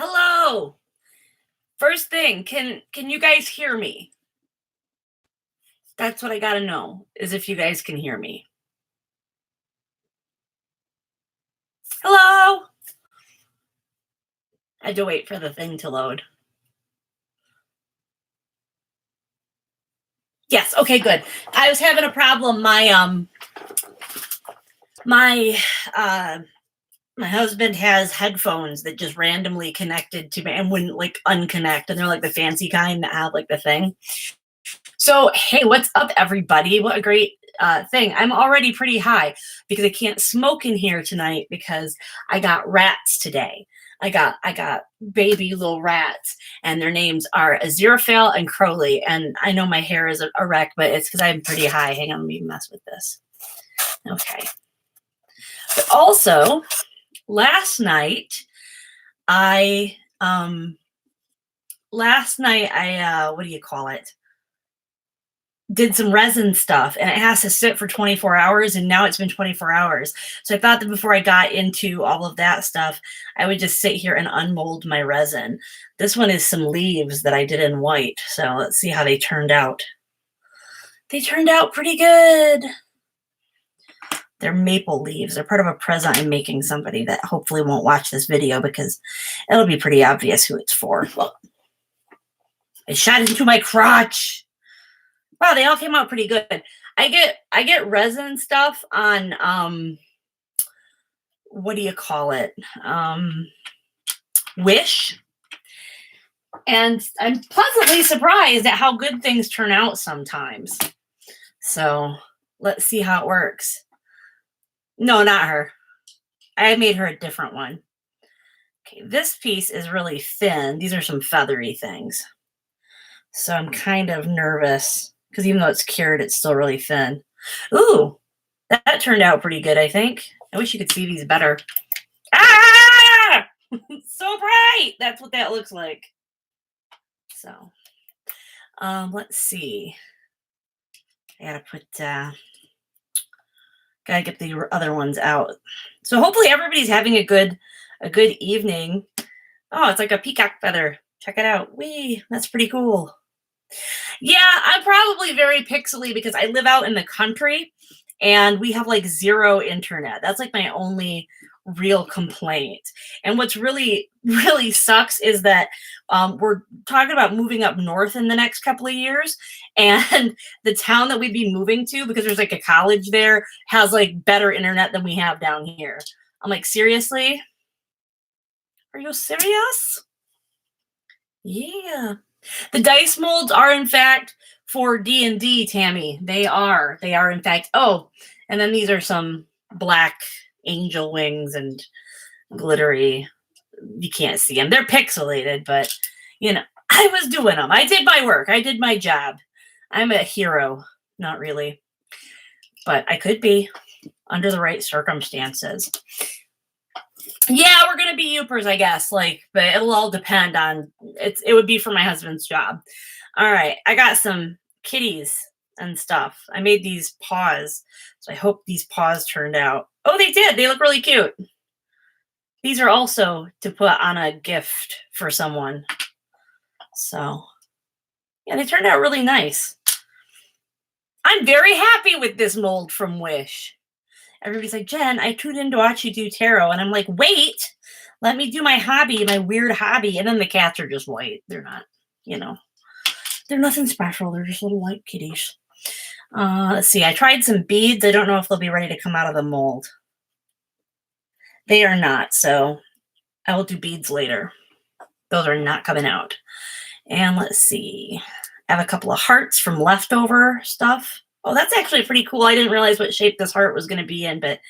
Hello. First thing, can you guys hear me? That's what I got to know is if you guys can hear me. Hello. I had to wait for the thing to load. Yes, okay, good. I was having a problem. My husband has headphones that just randomly connected to me and wouldn't like unconnect, and they're like the fancy kind that have like the thing. So, hey, what's up, everybody? What a great thing. I'm already pretty high because I can't smoke in here tonight because I got rats today. I got baby little rats, and their names are Aziraphale and Crowley. And I know my hair is a wreck, but it's because I'm pretty high. Hang on, let me mess with this. Okay. But also, last night I what do you call it? Did some resin stuff, and it has to sit for 24 hours, and now it's been 24 hours. So I thought that before I got into all of that stuff, I would just sit here and unmold my resin. This one is some leaves that I did in white. So let's see how they turned out. They turned out pretty good. They're maple leaves. They're part of a present I'm making somebody that hopefully won't watch this video because it'll be pretty obvious who it's for. Look, I shot into my crotch. Wow, they all came out pretty good. I get resin stuff on what do you call it? Wish. And I'm pleasantly surprised at how good things turn out sometimes. So let's see how it works. No, not her. I made her a different one. Okay, this piece is really thin. These are some feathery things. So I'm kind of nervous because even though it's cured, it's still really thin. Ooh, that turned out pretty good, I think. I wish you could see these better. Ah! So bright! That's what that looks like. So, let's see. I gotta put, gotta get the other ones out. So hopefully everybody's having a good evening. Oh, it's like a peacock feather. Check it out. Whee, that's pretty cool. Yeah, I'm probably very pixely because I live out in the country and we have like zero internet. That's like my only real complaint. And what's really, really sucks is that we're talking about moving up north in the next couple of years. And the town that we'd be moving to, because there's like a college there, has like better internet than we have down here. I'm like, seriously? Are you serious? Yeah. The dice molds are, in fact, for D&D, Tammy. They are, in fact. Oh, and then these are some black angel wings and glittery. You can't see them. They're pixelated, but, you know, I was doing them. I did my work. I did my job. I'm a hero. Not really. But I could be under the right circumstances. Yeah, we're gonna be Yoopers, I guess. Like, but it'll all depend on it would be for my husband's job. All right, I got some kitties and stuff. I made these paws, so I hope these paws turned out. Oh, they did. They look really cute. These are also to put on a gift for someone. So, yeah, they turned out really nice. I'm very happy with this mold from Wish. Everybody's like, Jen, I tuned in to watch you do tarot. And I'm like, wait, let me do my hobby, my weird hobby. And then the cats are just white. They're not, they're nothing special. They're just little white kitties. Let's see. I tried some beads. I don't know if they'll be ready to come out of the mold. They are not. So I will do beads later. Those are not coming out. And let's see. I have a couple of hearts from leftover stuff. Oh, that's actually pretty cool. I didn't realize what shape this heart was going to be in, but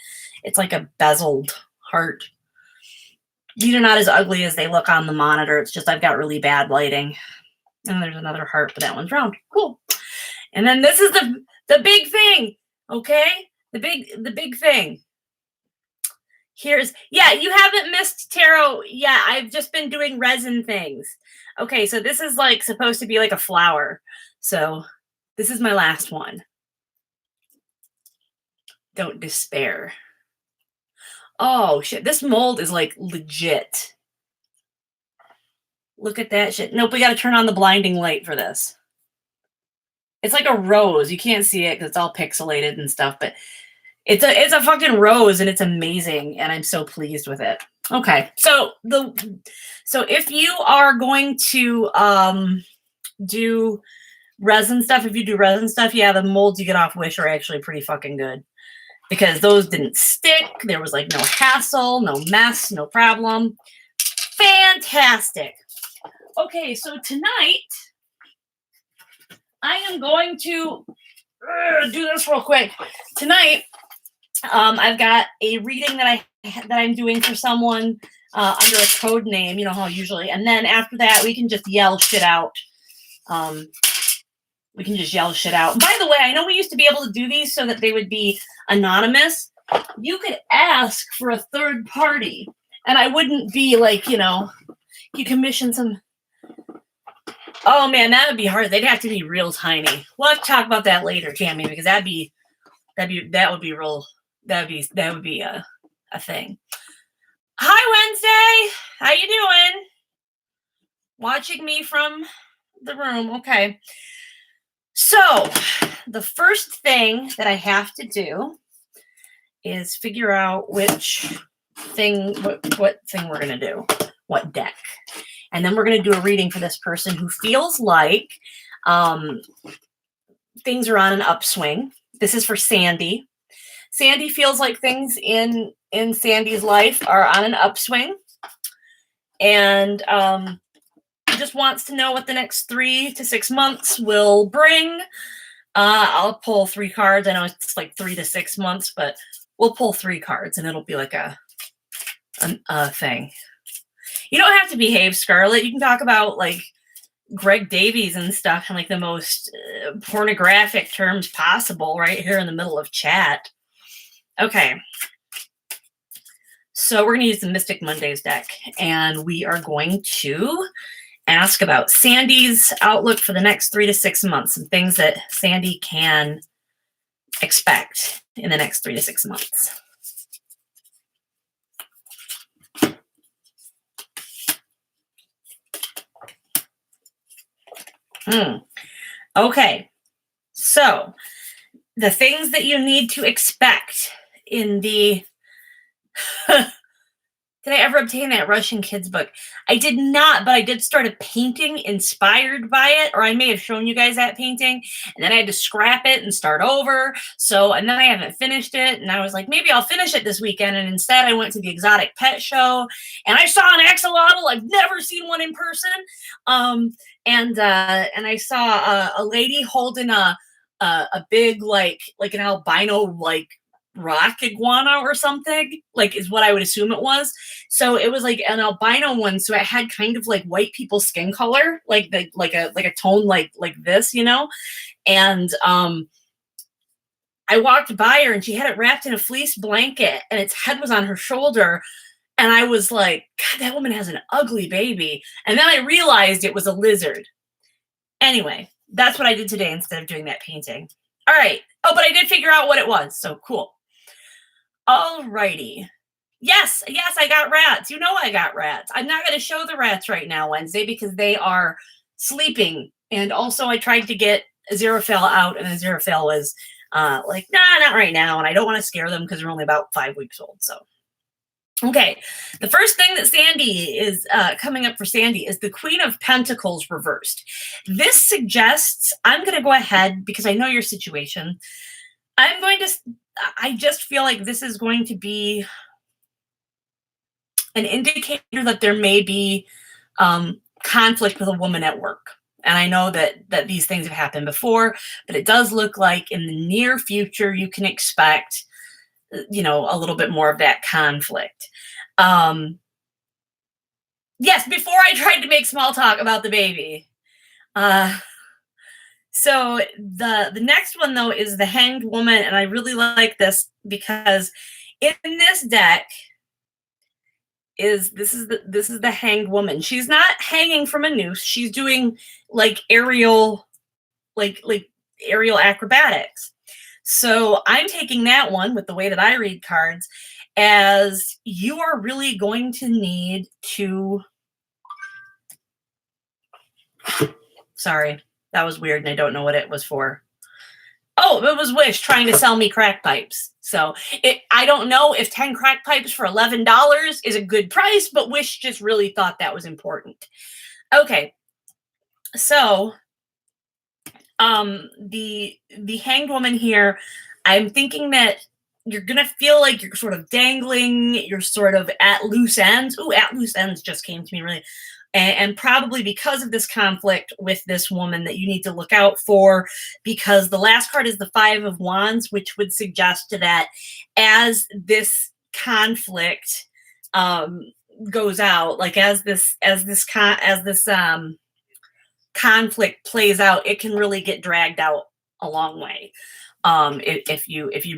it's like a bezeled heart. These are not as ugly as they look on the monitor. It's just I've got really bad lighting. And there's another heart, but that one's round. Cool. And then this is the big thing, okay? The big thing. Yeah, you haven't missed tarot. Yeah, I've just been doing resin things. Okay, so this is like supposed to be like a flower. So this is my last one. Don't despair. Oh, shit. This mold is like legit. Look at that shit. Nope, we got to turn on the blinding light for this. It's like a rose. You can't see it because it's all pixelated and stuff, but it's a fucking rose and it's amazing and I'm so pleased with it. Okay, so if you are going to do resin stuff, if you do resin stuff, yeah, the molds you get off Wish are actually pretty fucking good because those didn't stick. There was like no hassle, no mess, no problem. Fantastic. Okay, so tonight I am going to do this real quick. Tonight, I've got a reading that I'm doing for someone under a code name. You know how usually, and then after that, we can just yell shit out. We can just yell shit out. And by the way, I know we used to be able to do these so that they would be anonymous. You could ask for a third party, and I wouldn't be like, you commission some. Oh man, that would be hard. They'd have to be real tiny. We'll have to talk about that later, Tammy, because that would be a thing. Hi, Wednesday. How you doing? Watching me from the room. Okay. So the first thing that I have to do is figure out what thing we're going to do, what deck. And then we're going to do a reading for this person who feels like things are on an upswing. This is for Sandy. Sandy feels like things in Sandy's life are on an upswing. And just wants to know what the next 3 to 6 months will bring. I'll pull 3 cards. I know it's like 3 to 6 months, but we'll pull 3 cards and it'll be like a thing. You don't have to behave, Scarlett. You can talk about like Greg Davies and stuff in like the most pornographic terms possible right here in the middle of chat. Okay. So we're going to use the Mystic Mondays deck and we are going to ask about Sandy's outlook for the next 3 to 6 months, some things that Sandy can expect in the next 3 to 6 months. Okay, so the things that you need to expect in the did I ever obtain that Russian kids book? I did not, but I did start a painting inspired by it, or I may have shown you guys that painting, and then I had to scrap it and start over. So, and then I haven't finished it, and I was like, maybe I'll finish it this weekend, and instead I went to the exotic pet show, and I saw an axolotl. I've never seen one in person, and I saw a lady holding a big like an albino like rock iguana or something, like is what I would assume it was. So it was like an albino one, so it had kind of like white people's skin color, like a tone like this, and I walked by her and she had it wrapped in a fleece blanket and its head was on her shoulder, and I was like, God, that woman has an ugly baby. And then I realized it was a lizard. Anyway, that's what I did today instead of doing that painting. All right. Oh, but I did figure out what it was, so cool. Alrighty. Yes, I got rats. You know I got rats. I'm not going to show the rats right now, Wednesday, because they are sleeping. And also I tried to get Aziraphale out, and Aziraphale was like, nah, not right now. And I don't want to scare them because they're only about 5 weeks old. So, okay. The first thing that Sandy is coming up for Sandy is the Queen of Pentacles reversed. This suggests, I'm going to go ahead because I know your situation. I just feel like this is going to be an indicator that there may be conflict with a woman at work. And I know that these things have happened before, but it does look like in the near future, you can expect, a little bit more of that conflict. Yes, before I tried to make small talk about the baby. So the next one, though, is the Hanged Woman, and I really like this because in this deck this is the Hanged Woman. She's not hanging from a noose. She's doing like aerial acrobatics. So I'm taking that one with the way that I read cards as you are really going to need to Sorry, that was weird, and I don't know what it was for. Oh, it was Wish trying to sell me crack pipes. So I don't know if 10 crack pipes for $11 is a good price, but Wish just really thought that was important. Okay, so the Hanged Woman here, I'm thinking that you're gonna feel like you're sort of dangling, you're sort of at loose ends. Ooh, at loose ends just came to me really. And probably because of this conflict with this woman that you need to look out for, because the last card is the Five of Wands, which would suggest that as this conflict goes out, like as this conflict plays out, it can really get dragged out a long way. If you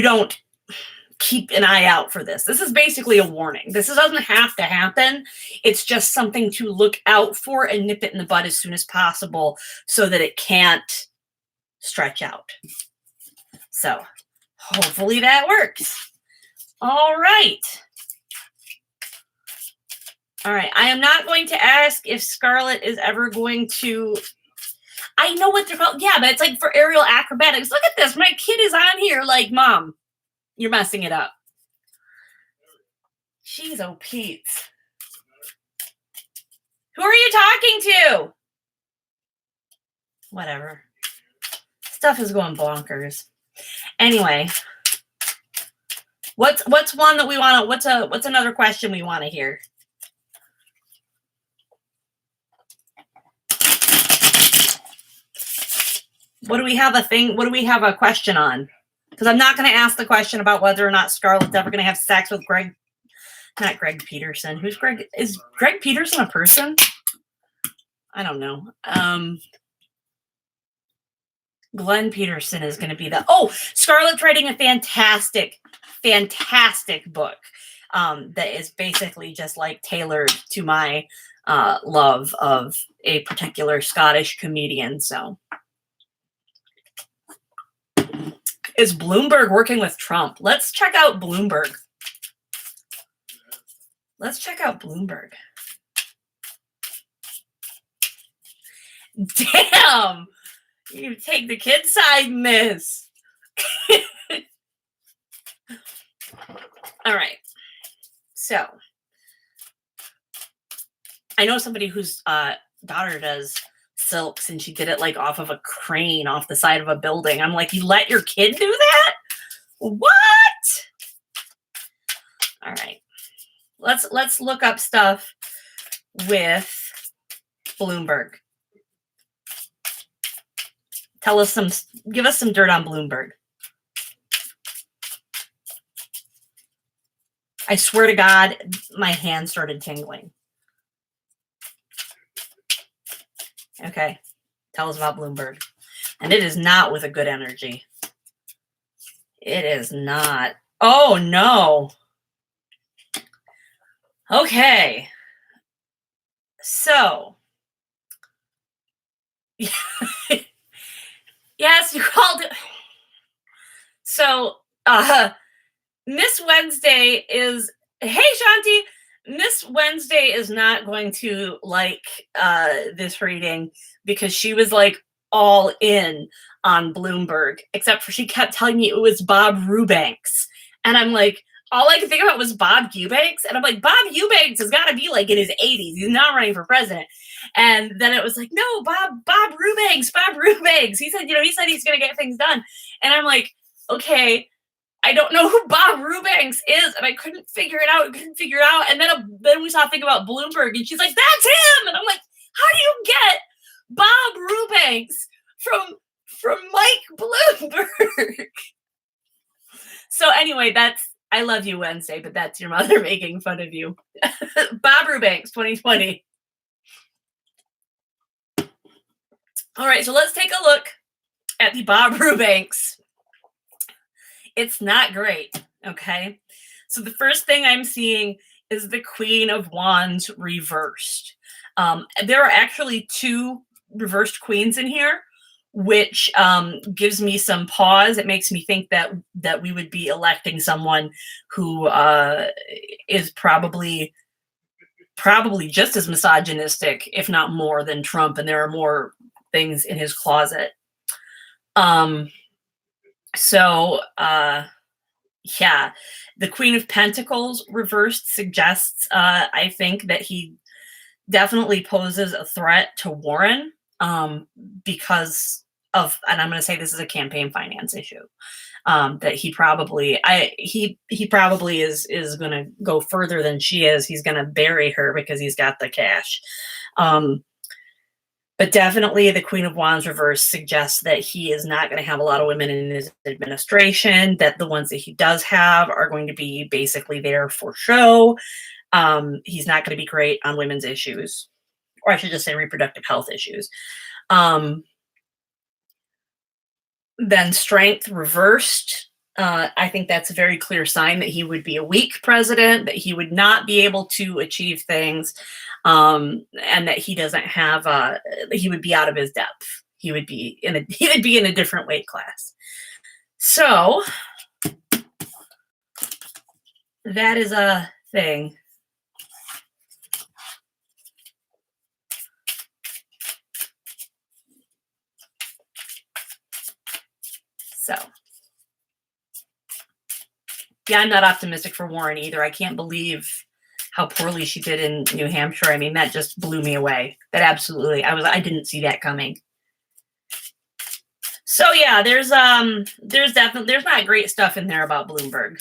don't keep an eye out for this. This is basically a warning. This doesn't have to happen. It's just something to look out for and nip it in the bud as soon as possible so that it can't stretch out. So hopefully that works. All right. All right. I am not going to ask if Scarlett is ever going to... I know what they're called. Yeah, but it's like for aerial acrobatics. Look at this. My kid is on here like, Mom, you're messing it up. Jeez, oh, Pete. Who are you talking to? Whatever. Stuff is going bonkers. Anyway, what's one that we want to? What's another question we want to hear? What do we have a question on? Because I'm not going to ask the question about whether or not Scarlett's ever going to have sex with Greg. Not Greg Peterson. Who's Greg? Is Greg Peterson a person? I don't know. Glenn Peterson is going to be the... Oh, Scarlett's writing a fantastic book that is basically just like tailored to my love of a particular Scottish comedian. So... Is Bloomberg working with Trump? Let's check out Bloomberg. Damn! You take the kid side in this. All right. So, I know somebody whose daughter does silks, and she did it like off of a crane off the side of a building. I'm like, you let your kid do that? What? All right. Let's look up stuff with Bloomberg. Give us some dirt on Bloomberg. I swear to God, my hand started tingling. Okay, tell us about Bloomberg. And it is not with a good energy. It is not. Oh, no. Okay. So. Yes, you called it. So, Miss Wednesday is... Hey, Shanti. Miss Wednesday is not going to like this reading because she was like all in on Bloomberg, except for she kept telling me it was Bob Eubanks. And I'm like, all I could think about was Bob Eubanks. And I'm like, Bob Eubanks has got to be like in his 80s. He's not running for president. And then it was like, no, Bob Eubanks. He said he's going to get things done. And I'm like, okay, I don't know who Bob Eubanks is, and I couldn't figure it out. And then we saw a thing about Bloomberg, and she's like, "That's him!" And I'm like, "How do you get Bob Eubanks from Mike Bloomberg?" So anyway, I love you, Wednesday, but that's your mother making fun of you. Bob Eubanks, 2020. All right, so let's take a look at the Bob Eubanks. It's not great, okay? So the first thing I'm seeing is the Queen of Wands reversed. There are actually two reversed queens in here, which gives me some pause. It makes me think that we would be electing someone who is probably probably just as misogynistic, if not more, than Trump, and there are more things in his closet. Yeah, the Queen of Pentacles reversed suggests, I think, that he definitely poses a threat to Warren, because of, and I'm going to say this is a campaign finance issue, that he probably is going to go further than she is. He's going to bury her because he's got the cash. But definitely the Queen of Wands reverse suggests that he is not going to have a lot of women in his administration, that the ones that he does have are going to be basically there for show. He's not going to be great on women's issues, or I should just say reproductive health issues. Then Strength reversed. I think that's a very clear sign that he would be a weak president, that he would not be able to achieve things, and that he doesn't have. He would be out of his depth. He would be in a different weight class. So that is a thing. So, yeah, I'm not optimistic for Warren either. I can't believe how poorly she did in New Hampshire. I mean, that just blew me away. That absolutely, I didn't see that coming. So yeah, there's not great stuff in there about Bloomberg.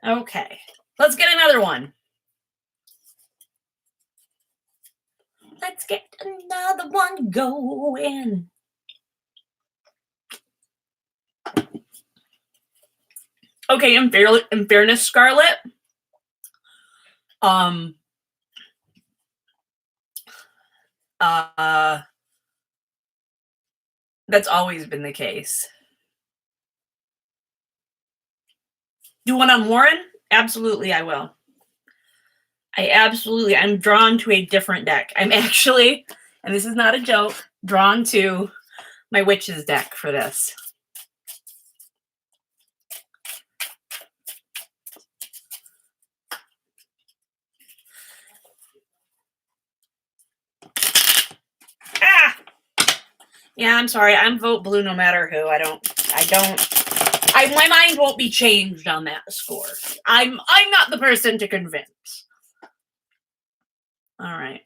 Okay, let's get another one. Let's get another one going. Okay, in fairness, Scarlett, that's always been the case. Do one on Warren? Absolutely, I will. I'm drawn to a different deck. I'm actually, and this is not a joke, drawn to my witches deck for this. Yeah, I'm sorry. I'm vote blue no matter who. My mind won't be changed on that score. I'm not the person to convince. All right.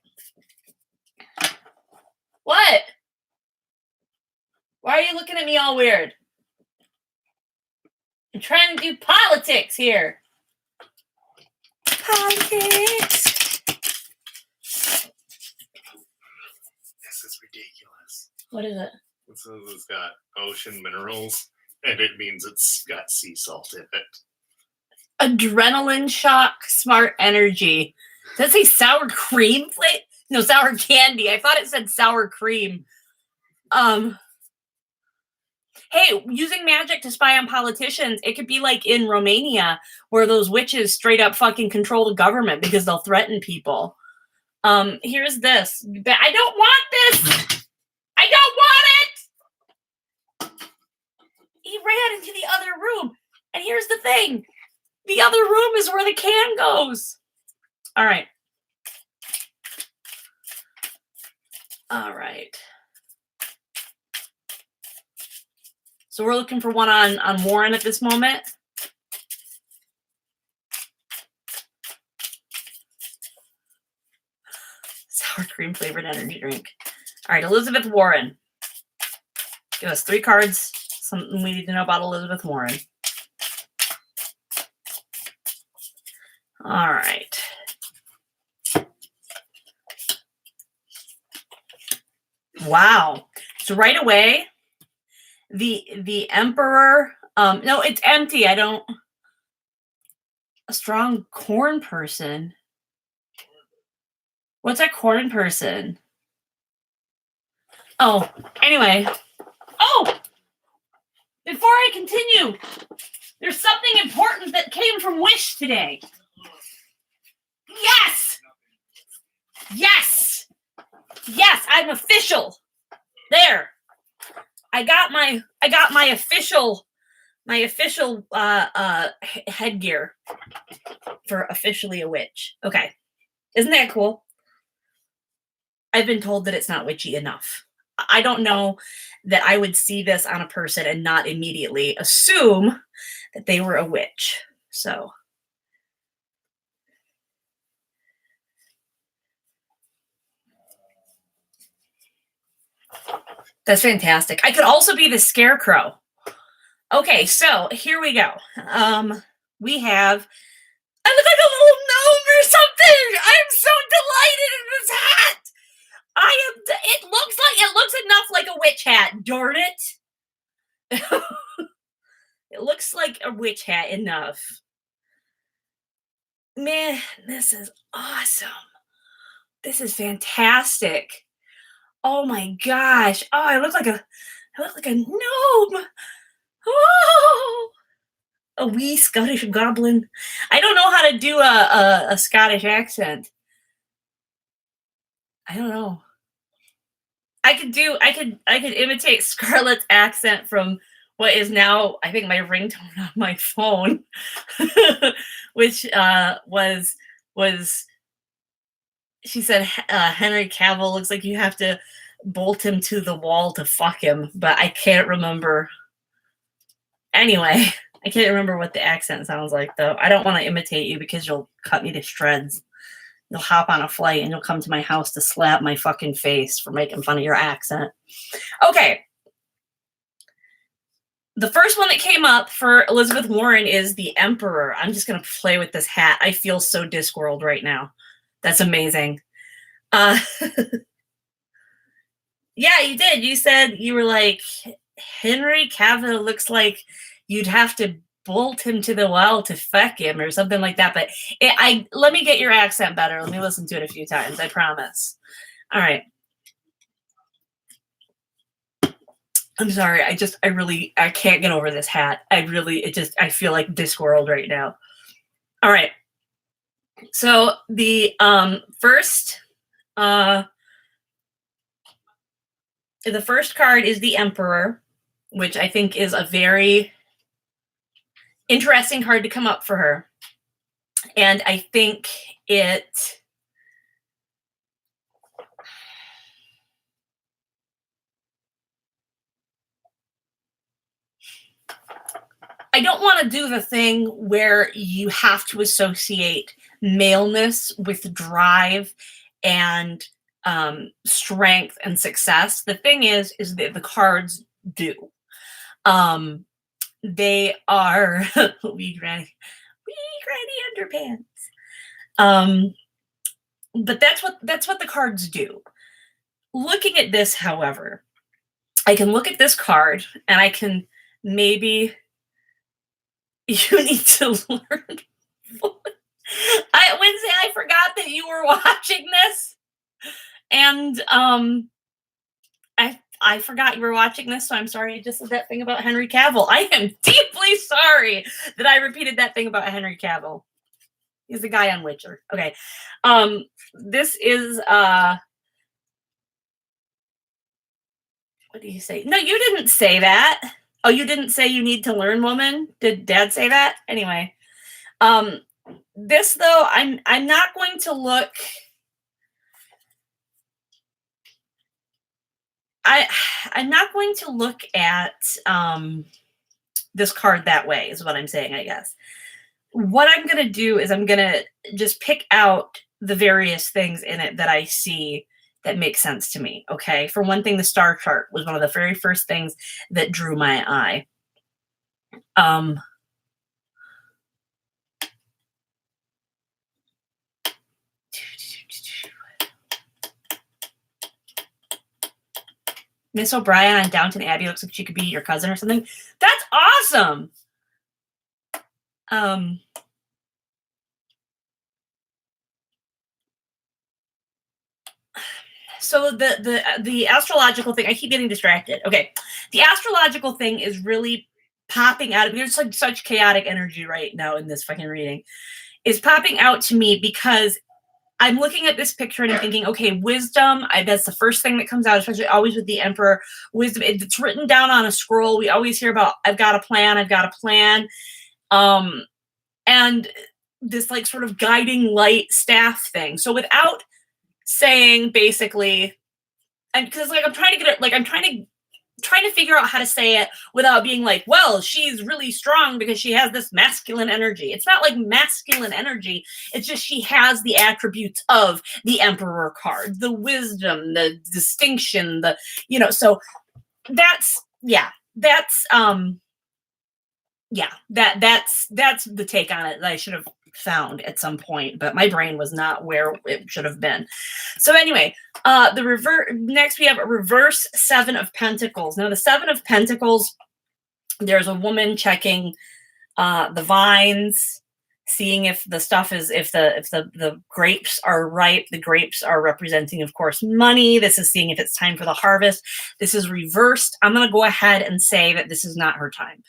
What? Why are you looking at me all weird? I'm trying to do politics here. Politics. This is ridiculous. What is it? It's got ocean minerals, and it means it's got sea salt in it. Adrenaline shock, smart energy. Does it say sour cream flavor? No, sour candy. I thought it said sour cream. Hey, using magic to spy on politicians, it could be like in Romania, where those witches straight up fucking control the government because they'll threaten people. Here's this. I don't want this! I don't want it! He ran into the other room. And here's the thing. The other room is where the can goes. All right. All right. So we're looking for one on Warren at this moment. Sour cream flavored energy drink. All right, Elizabeth Warren. Give us 3 cards. Something we need to know about Elizabeth Warren. All right. Wow. So right away, the Emperor, no, it's empty. A strong corn person. What's a corn person? Oh, anyway. Oh, before I continue, there's something important that came from Wish today. Yes! Yes! Yes, I'm official. There. I got my official My official headgear for officially a witch. Okay. Isn't that cool? I've been told that it's not witchy enough. I don't know that I would see this on a person and not immediately assume that they were a witch. So that's fantastic. I could also be the scarecrow. Okay, so here we go. We have I look like a little gnome or something. I'm so delighted in this hat. It looks enough like a witch hat, darn it. It looks like a witch hat enough. Man, this is awesome. This is fantastic. Oh my gosh. Oh, I look like a gnome. Oh, a wee Scottish goblin. I don't know how to do a Scottish accent. I don't know. I could imitate Scarlett's accent from what is now I think my ringtone on my phone, which was she said Henry Cavill looks like you have to bolt him to the wall to fuck him, but I can't remember. Anyway, I can't remember what the accent sounds like though. I don't want to imitate you because you'll cut me to shreds. You'll hop on a flight and you'll come to my house to slap my fucking face for making fun of your accent. Okay. The first one that came up for Elizabeth Warren is the Emperor. I'm just going to play with this hat. I feel so Discworld right now. That's amazing. Yeah, you did. You said you were like, Henry Cavill looks like you'd have to bolt him to the wall to fuck him or something like that. But let me get your accent better. Let me listen to it a few times. I promise. All right. I'm sorry. I can't get over this hat. I feel like Discworld right now. All right. So the first card is the Emperor, which I think is a very interesting card to come up for her. And I think I don't want to do the thing where you have to associate maleness with drive and strength and success. The thing is that the cards do. They are wee granny underpants. But that's what the cards do. Looking at this, however, I can look at this card and I can maybe you need to learn. Wednesday, I forgot that you were watching this, and I forgot you were watching this, so I'm sorry I just said that thing about Henry Cavill. I am deeply sorry that I repeated that thing about Henry Cavill. He's the guy on Witcher. Okay. This is what do you say? No, you didn't say that. Oh, you didn't say you need to learn, woman? Did Dad say that? Anyway. This though, I'm not going to look. I'm not going to look at this card that way, is what I'm saying, I guess. What I'm going to do is I'm going to just pick out the various things in it that I see that make sense to me, okay? For one thing, the star chart was one of the very first things that drew my eye. Miss O'Brien on Downton Abbey looks like she could be your cousin or something. That's awesome. So the astrological thing, I keep getting distracted. Okay. The astrological thing is really popping out. There's like such chaotic energy right now in this fucking reading. Is popping out to me because I'm looking at this picture and I'm thinking, okay, wisdom, that's the first thing that comes out, especially always with the emperor. Wisdom, it's written down on a scroll. We always hear about, I've got a plan, I've got a plan. And this like sort of guiding light staff thing. So without saying basically, and because like I'm trying to get it, like I'm trying to figure out how to say it without being like, well, she's really strong because she has this masculine energy. It's not like masculine energy. It's just she has the attributes of the emperor card, the wisdom, the distinction, the, so that's that's the take on it that I should have found at some point, but my brain was not where it should have been. So anyway, next we have a reverse Seven of Pentacles. Now the Seven of Pentacles, there's a woman checking the vines, seeing if the stuff is, if the grapes are ripe. The grapes are representing, of course, money. This is seeing if it's time for the harvest. This is reversed. I'm going to go ahead and say that this is not her time.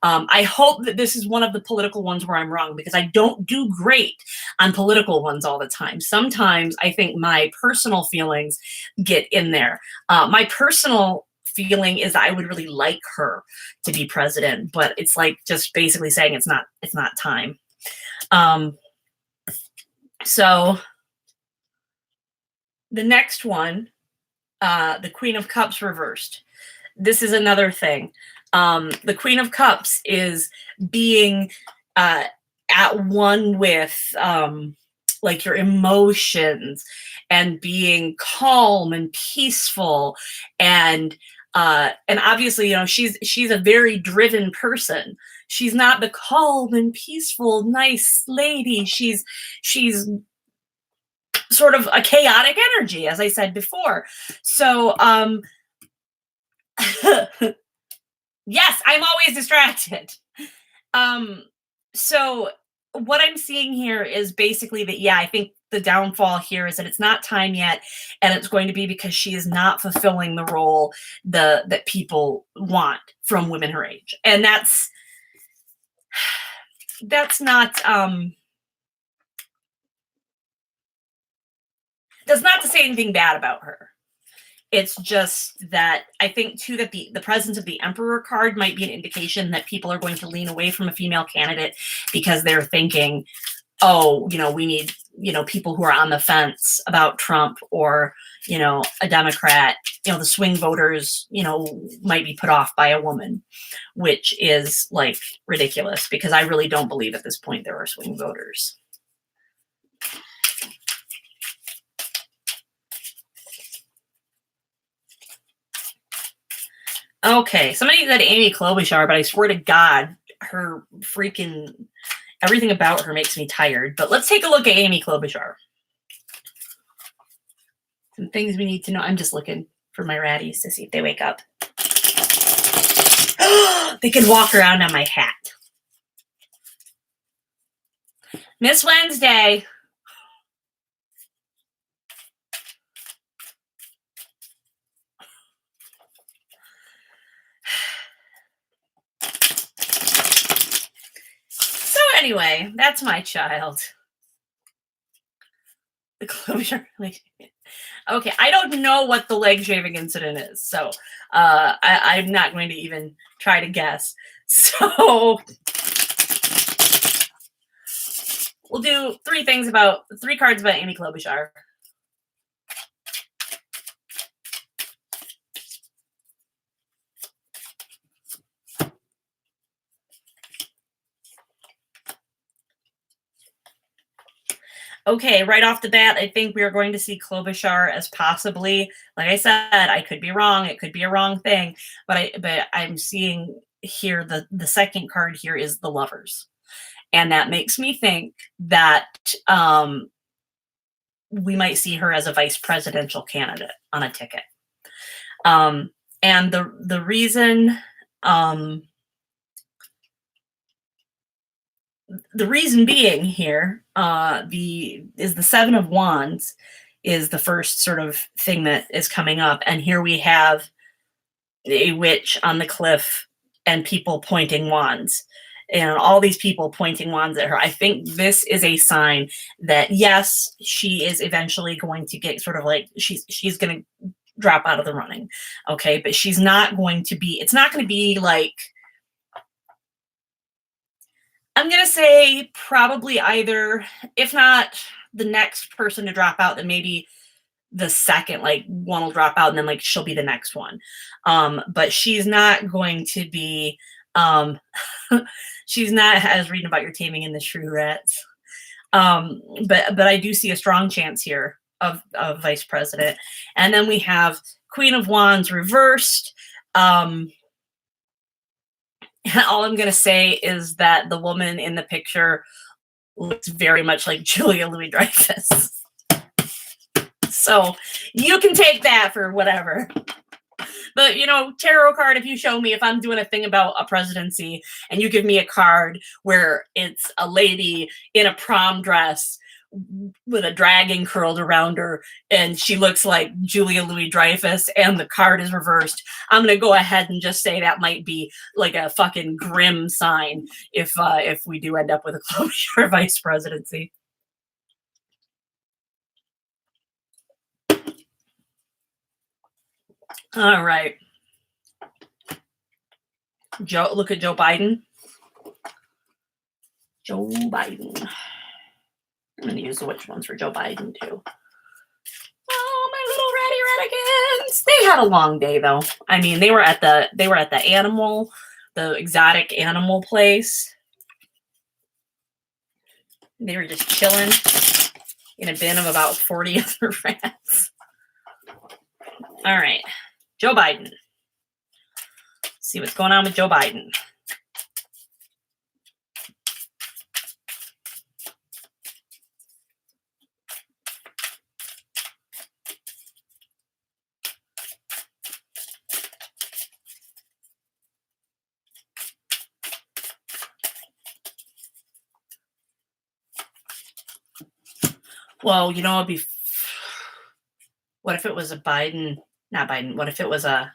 I hope that this is one of the political ones where I'm wrong, because I don't do great on political ones all the time. Sometimes I think my personal feelings get in there. My personal feeling is that I would really like her to be president, but it's like just basically saying it's not time. So the next one, the Queen of Cups reversed. This is another thing. The Queen of Cups is being at one with like your emotions and being calm and peaceful, and obviously, she's a very driven person. She's not the calm and peaceful, nice lady. She's sort of a chaotic energy, as I said before. So, yes, I'm always distracted. So what I'm seeing here is basically that, I think the downfall here is that it's not time yet, and it's going to be because she is not fulfilling the role that people want from women her age. And that's not that's not to say anything bad about her. It's just that I think too that the presence of the Emperor card might be an indication that people are going to lean away from a female candidate because they're thinking, oh, we need, people who are on the fence about Trump, or, a Democrat, the swing voters, might be put off by a woman, which is like ridiculous, because I really don't believe at this point there are swing voters. Okay, somebody said Amy Klobuchar, but I swear to God, her freaking everything about her makes me tired. But let's take a look at Amy Klobuchar. Some things we need to know. I'm just looking for my ratties to see if they wake up. They can walk around on my hat. Miss Wednesday. So anyway, that's my child. The closure. Okay, I don't know what the leg shaving incident is, so I'm not going to even try to guess. So we'll do three cards about Amy Klobuchar. Okay, right off the bat, I think we are going to see Klobuchar as possibly, like I said, I could be wrong. It could be a wrong thing, but I'm seeing here the second card here is the Lovers, and that makes me think that we might see her as a vice presidential candidate on a ticket. And the reason. The reason being here, the Seven of Wands is the first sort of thing that is coming up. And here we have a witch on the cliff and people pointing wands. and all these people pointing wands at her. I think this is a sign that yes, she is eventually going to get sort of like she's going to drop out of the running. Okay, but she's not going to be, it's not going to be like, I'm going to say probably either, if not the next person to drop out, then maybe the second, like one will drop out and then like she'll be the next one. But she's not going to be, she's not, as reading about your taming in the shrew rats. But I do see a strong chance here of vice president. And then we have Queen of Wands reversed. All I'm going to say is that the woman in the picture looks very much like Julia Louis-Dreyfus. So you can take that for whatever. But, you know, tarot card, if you show me, if I'm doing a thing about a presidency and you give me a card where it's a lady in a prom dress with a dragon curled around her and she looks like Julia Louis-Dreyfus and the card is reversed, I'm going to go ahead and just say that might be like a fucking grim sign if we do end up with a closure vice presidency. All right. Look at Joe Biden. Joe Biden. I'm going to use the witch ones for Joe Biden too. Oh, my little ratty ratikins. They had a long day though. I mean, they were at the the exotic animal place. They were just chilling in a bin of about 40 other rats. All right. Joe Biden. See what's going on with Joe Biden. Well, you know, what if it was a Biden, not Biden, what if it was a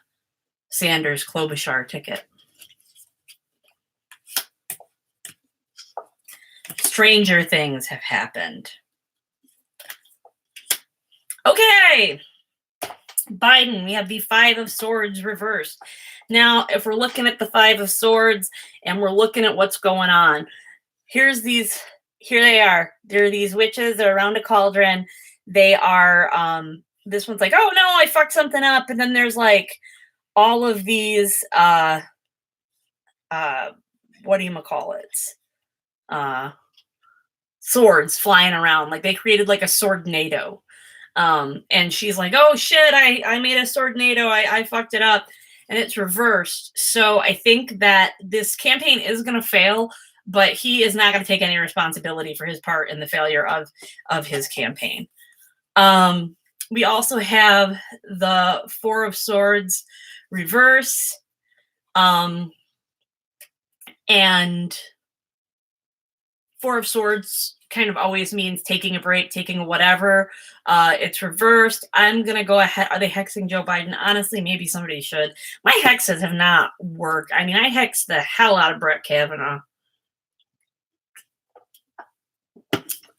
Sanders Klobuchar ticket? Stranger things have happened. Okay. Biden, we have the Five of Swords reversed. Now, if we're looking at the Five of Swords and we're looking at what's going on, here they are. There are these witches. They're around a cauldron. They are, this one's like, oh no, I fucked something up. And then there's like all of these, swords flying around. Like they created like a swordnado. And she's like, oh shit, I made a swordnado. I fucked it up. And it's reversed. So I think that this campaign is going to fail, but he is not going to take any responsibility for his part in the failure of his campaign. We also have the Four of Swords reverse. And Four of Swords kind of always means taking a break, taking a whatever. It's reversed. I'm going to go ahead. Are they hexing Joe Biden? Honestly, maybe somebody should. My hexes have not worked. I mean, I hexed the hell out of Brett Kavanaugh.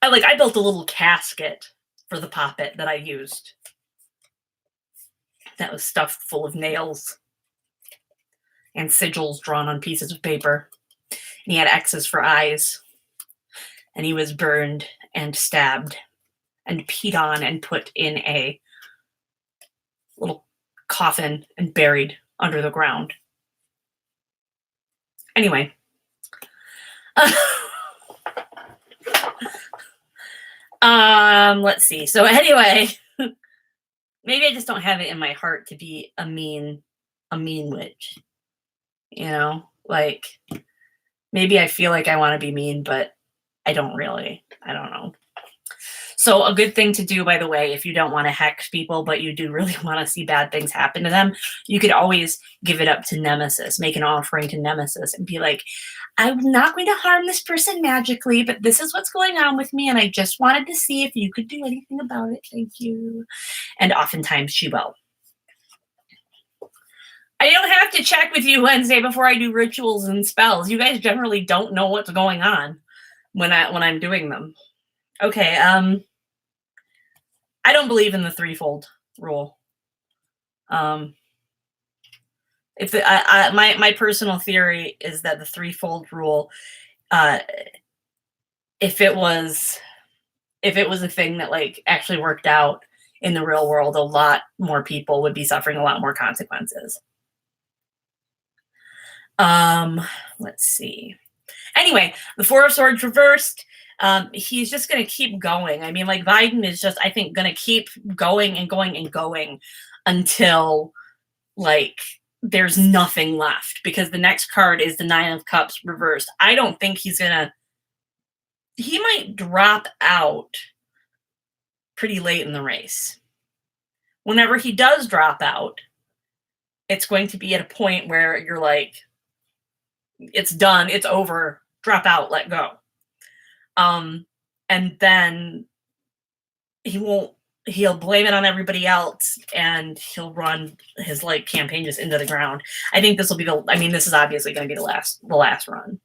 I built a little casket for the poppet that I used. That was stuffed full of nails and sigils drawn on pieces of paper. And he had X's for eyes. And he was burned and stabbed and peed on and put in a little coffin and buried under the ground. Anyway. Let's see. So anyway, maybe I just don't have it in my heart to be a mean witch. You know, like maybe I feel like I want to be mean, but I don't really. I don't know. So a good thing to do, by the way, if you don't want to hex people, but you do really want to see bad things happen to them, you could always give it up to Nemesis, make an offering to Nemesis and be like, I'm not going to harm this person magically, but this is what's going on with me. And I just wanted to see if you could do anything about it. Thank you. And oftentimes she will. I don't have to check with you Wednesday before I do rituals and spells. You guys generally don't know what's going on when I'm doing them. Okay, I don't believe in the threefold rule. If my personal theory is that the threefold rule, if it was a thing that like actually worked out in the real world, a lot more people would be suffering a lot more consequences. Let's see. Anyway, the Four of Swords reversed. He's just going to keep going. I mean, like Biden is just, I think, going to keep going and going and going until like there's nothing left, because the next card is the Nine of Cups reversed. I don't think he might drop out pretty late in the race. Whenever he does drop out, it's going to be at a point where you're like, it's done, it's over, drop out, let go. And then he'll blame it on everybody else, and he'll run his like campaign just into the ground. I think this will be this is obviously going to be the last run.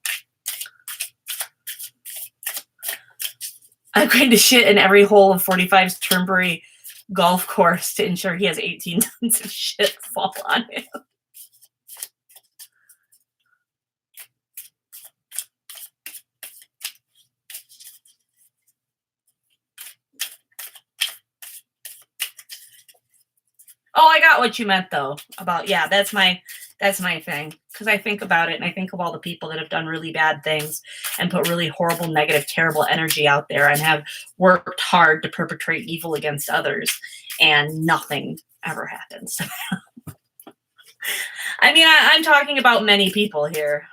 I'm going to shit in every hole of 45's Turnberry golf course to ensure he has 18 tons of shit fall on him. Oh, I got what you meant though. About, yeah, that's my thing. Because I think about it and I think of all the people that have done really bad things and put really horrible, negative, terrible energy out there and have worked hard to perpetrate evil against others, and nothing ever happens. I mean, I'm talking about many people here.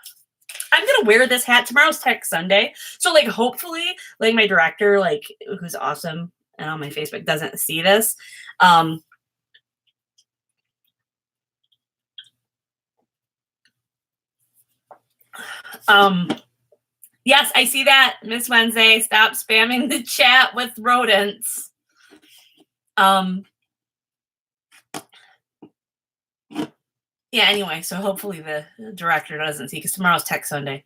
I'm gonna wear this hat. Tomorrow's Tech Sunday. So like hopefully like my director, like who's awesome and on my Facebook, doesn't see this. Yes, I see that, Miss Wednesday. Stop spamming the chat with rodents. Yeah, anyway, so hopefully the director doesn't see, because tomorrow's Tech Sunday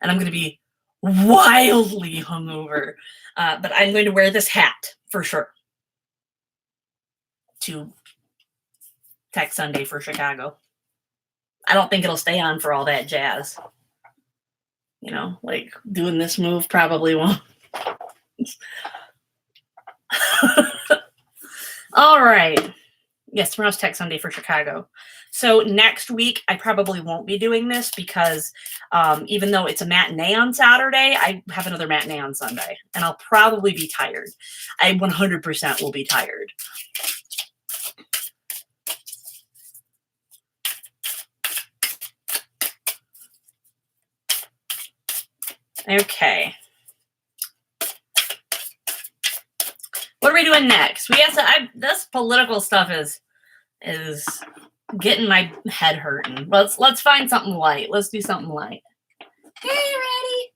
and I'm going to be wildly hungover. But I'm going to wear this hat for sure to Tech Sunday for Chicago. I don't think it'll stay on for all that jazz. You know, like doing this move probably won't. All right. Yes, tomorrow's Tech Sunday for Chicago. So next week, I probably won't be doing this because even though it's a matinee on Saturday, I have another matinee on Sunday, and I'll probably be tired. I 100% will be tired. Okay. What are we doing next? We have to. This political stuff is getting my head hurting. Let's find something light. Let's do something light. Hey, Reddy.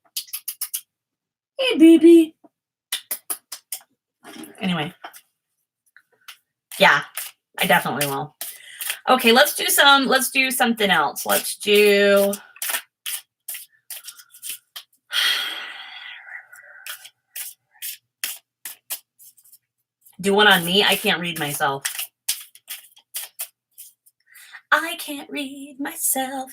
Hey, baby. Anyway. Yeah, I definitely will. Okay, let's do something else. Let's do one on me. I can't read myself. I can't read myself.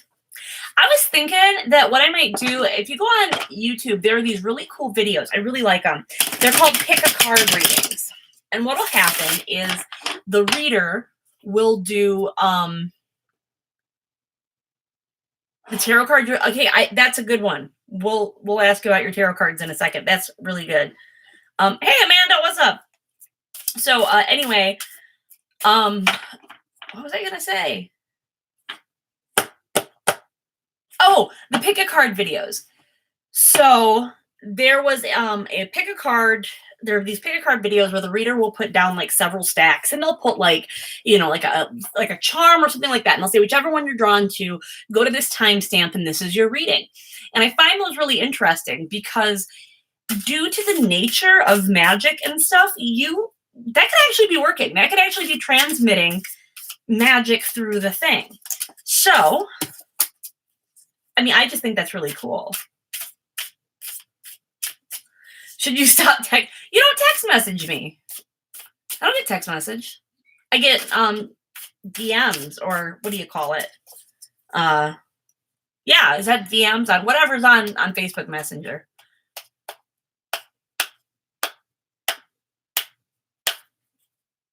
I was thinking that what I might do, if you go on YouTube, there are these really cool videos. I really like them. They're called pick a card readings. And what will happen is the reader will do the tarot card. Okay, that's a good one. We'll ask you about your tarot cards in a second. That's really good. Hey, Amanda, what's up? So anyway, what was I gonna say? Oh, the pick a card videos. So there was a pick a card. There are these pick a card videos where the reader will put down like several stacks, and they'll put like, you know, like a charm or something like that. And they'll say, whichever one you're drawn to, go to this timestamp and this is your reading. And I find those really interesting because due to the nature of magic and stuff, that could actually be working. That could actually be transmitting magic through the thing. So, I mean, I just think that's really cool. Should you stop text? You don't text message me. I don't get text message. I get DMs, or what do you call it? Yeah, is that DMs on whatever's on Facebook Messenger?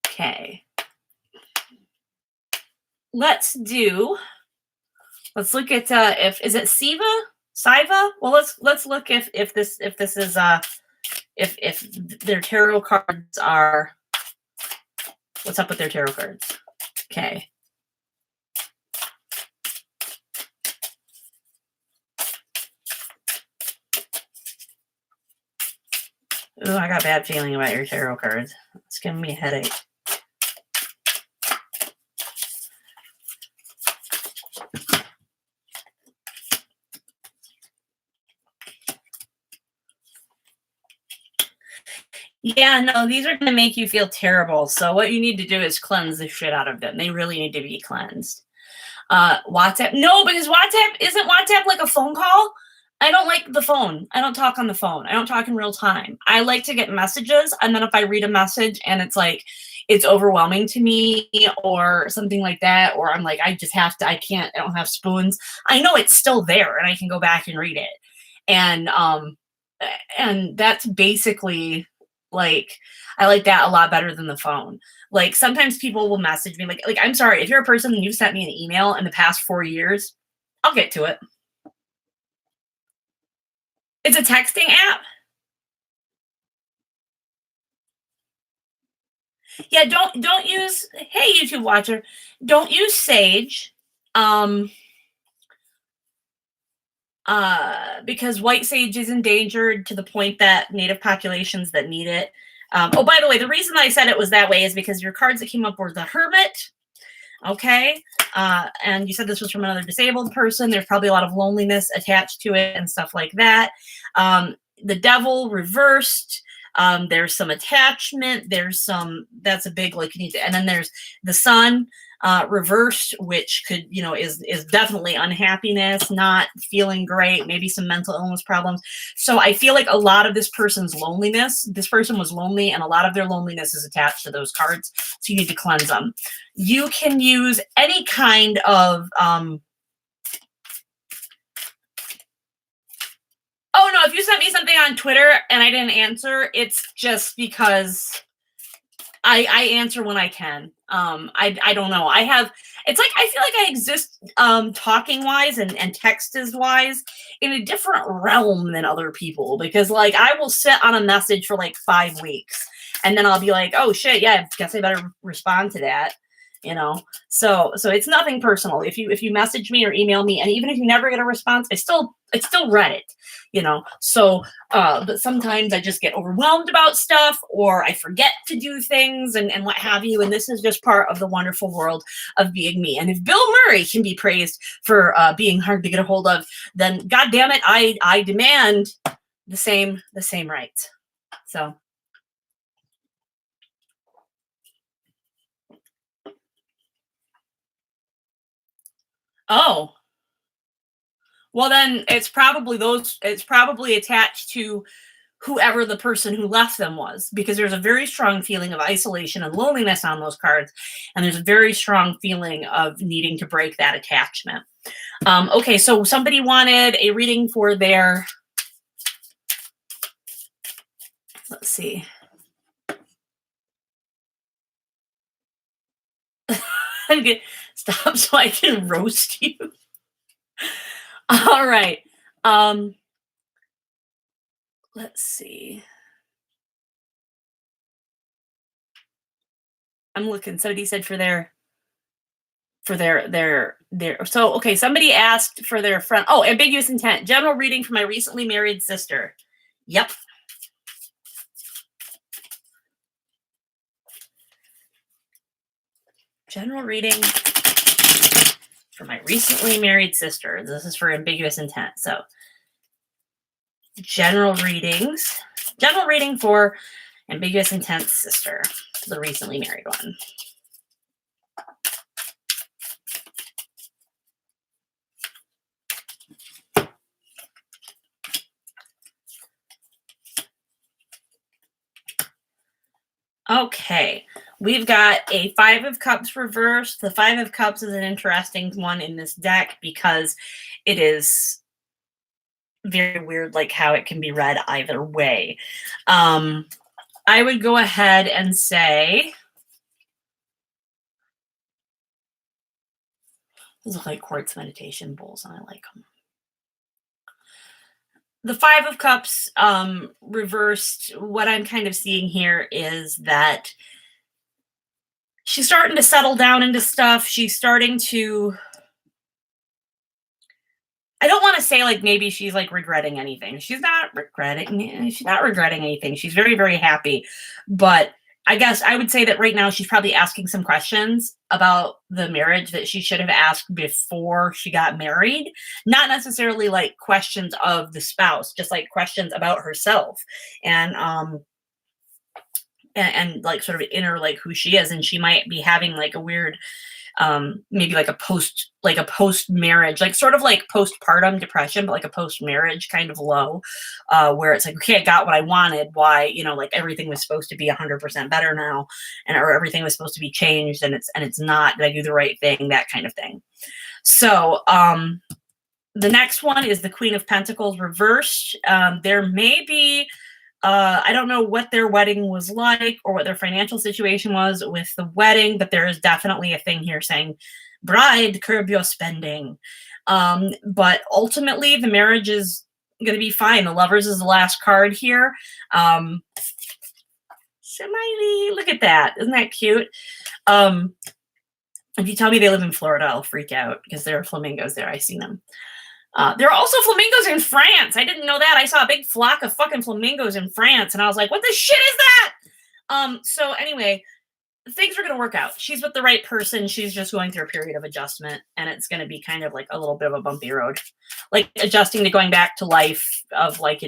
Okay. Let's look at if is it Siva? Well, let's look if this is if their tarot cards are, what's up with their tarot cards? Okay. Ooh, I got a bad feeling about your tarot cards. It's giving me a headache. Yeah, no, these are going to make you feel terrible. So what you need to do is cleanse the shit out of them. They really need to be cleansed. WhatsApp. No, because isn't WhatsApp like a phone call? I don't like the phone. I don't talk on the phone. I don't talk in real time. I like to get messages, and then if I read a message and it's like, it's overwhelming to me or something like that, or I'm like, I don't have spoons. I know it's still there and I can go back and read it. And that's basically, like, I like that a lot better than the phone. Like, sometimes people will message me like I'm sorry, if you're a person and you've sent me an email in the past 4 years, I'll get to it. It's a texting app. Yeah, don't use, hey YouTube watcher, don't use Sage. Because white sage is endangered to the point that native populations that need it. Oh, by the way, the reason I said it was that way is because your cards that came up were the Hermit. Okay. And you said this was from another disabled person. There's probably a lot of loneliness attached to it and stuff like that. The Devil reversed. There's some attachment. That's a big, like, you need to, and then there's the Sun reversed, which could, is definitely unhappiness, not feeling great, maybe some mental illness problems. So I feel like a lot of this person's loneliness, this person was lonely, and a lot of their loneliness is attached to those cards. So you need to cleanse them. You can use any kind of, oh no, if you sent me something on Twitter and I didn't answer, it's just because I answer when I can. I don't know. It's like, I feel like I exist talking wise and text is wise in a different realm than other people, because like I will sit on a message for like 5 weeks and then I'll be like, oh shit, yeah, I guess I better respond to that. So it's nothing personal. If you message me or email me, and even if you never get a response, I still read it, so but sometimes I just get overwhelmed about stuff, or I forget to do things and what have you, and this is just part of the wonderful world of being me. And if Bill Murray can be praised for being hard to get a hold of, then god damn it, I demand the same rights. So oh, well, then it's probably attached to whoever the person who left them was, because there's a very strong feeling of isolation and loneliness on those cards, and there's a very strong feeling of needing to break that attachment. Okay, so somebody wanted a reading for their, let's see. I'm gonna stop so I can roast you. All right. Let's see. I'm looking. Somebody said for their so okay, somebody asked for their friend. Oh, ambiguous intent. General reading for my recently married sister. Yep. General reading for my recently married sister. This is for ambiguous intent. So general reading for ambiguous intent sister, the recently married one. Okay, we've got a Five of Cups reversed. The Five of Cups is an interesting one in this deck because it is very weird, like how it can be read either way. I would go ahead and say those look like quartz meditation bowls, and I like them. The Five of Cups reversed, what I'm kind of seeing here is that she's starting to settle down into stuff. She's starting to, I don't want to say like maybe she's like regretting anything. She's not regretting anything. She's very, very happy. But I guess I would say that right now she's probably asking some questions about the marriage that she should have asked before she got married. Not necessarily like questions of the spouse, just like questions about herself. And like sort of inner like who she is. And she might be having like a weird maybe like a post marriage, like sort of like postpartum depression, but like a post marriage kind of low, where it's like, okay, I got what I wanted. Why, like everything was supposed to be 100% better now, or everything was supposed to be changed, and it's not. Did I do the right thing? That kind of thing. So the next one is the Queen of Pentacles reversed. There may be I don't know what their wedding was like or what their financial situation was with the wedding, but there is definitely a thing here saying, bride, curb your spending. But ultimately, the marriage is going to be fine. The Lovers is the last card here. Smiley, look at that. Isn't that cute? If you tell me they live in Florida, I'll freak out because there are flamingos there. I've seen them. There are also flamingos in France. I didn't know that. I saw a big flock of fucking flamingos in France, and I was like, what the shit is that? So anyway, things are going to work out. She's with the right person. She's just going through a period of adjustment, and it's going to be kind of like a little bit of a bumpy road. Like adjusting to going back to life of like,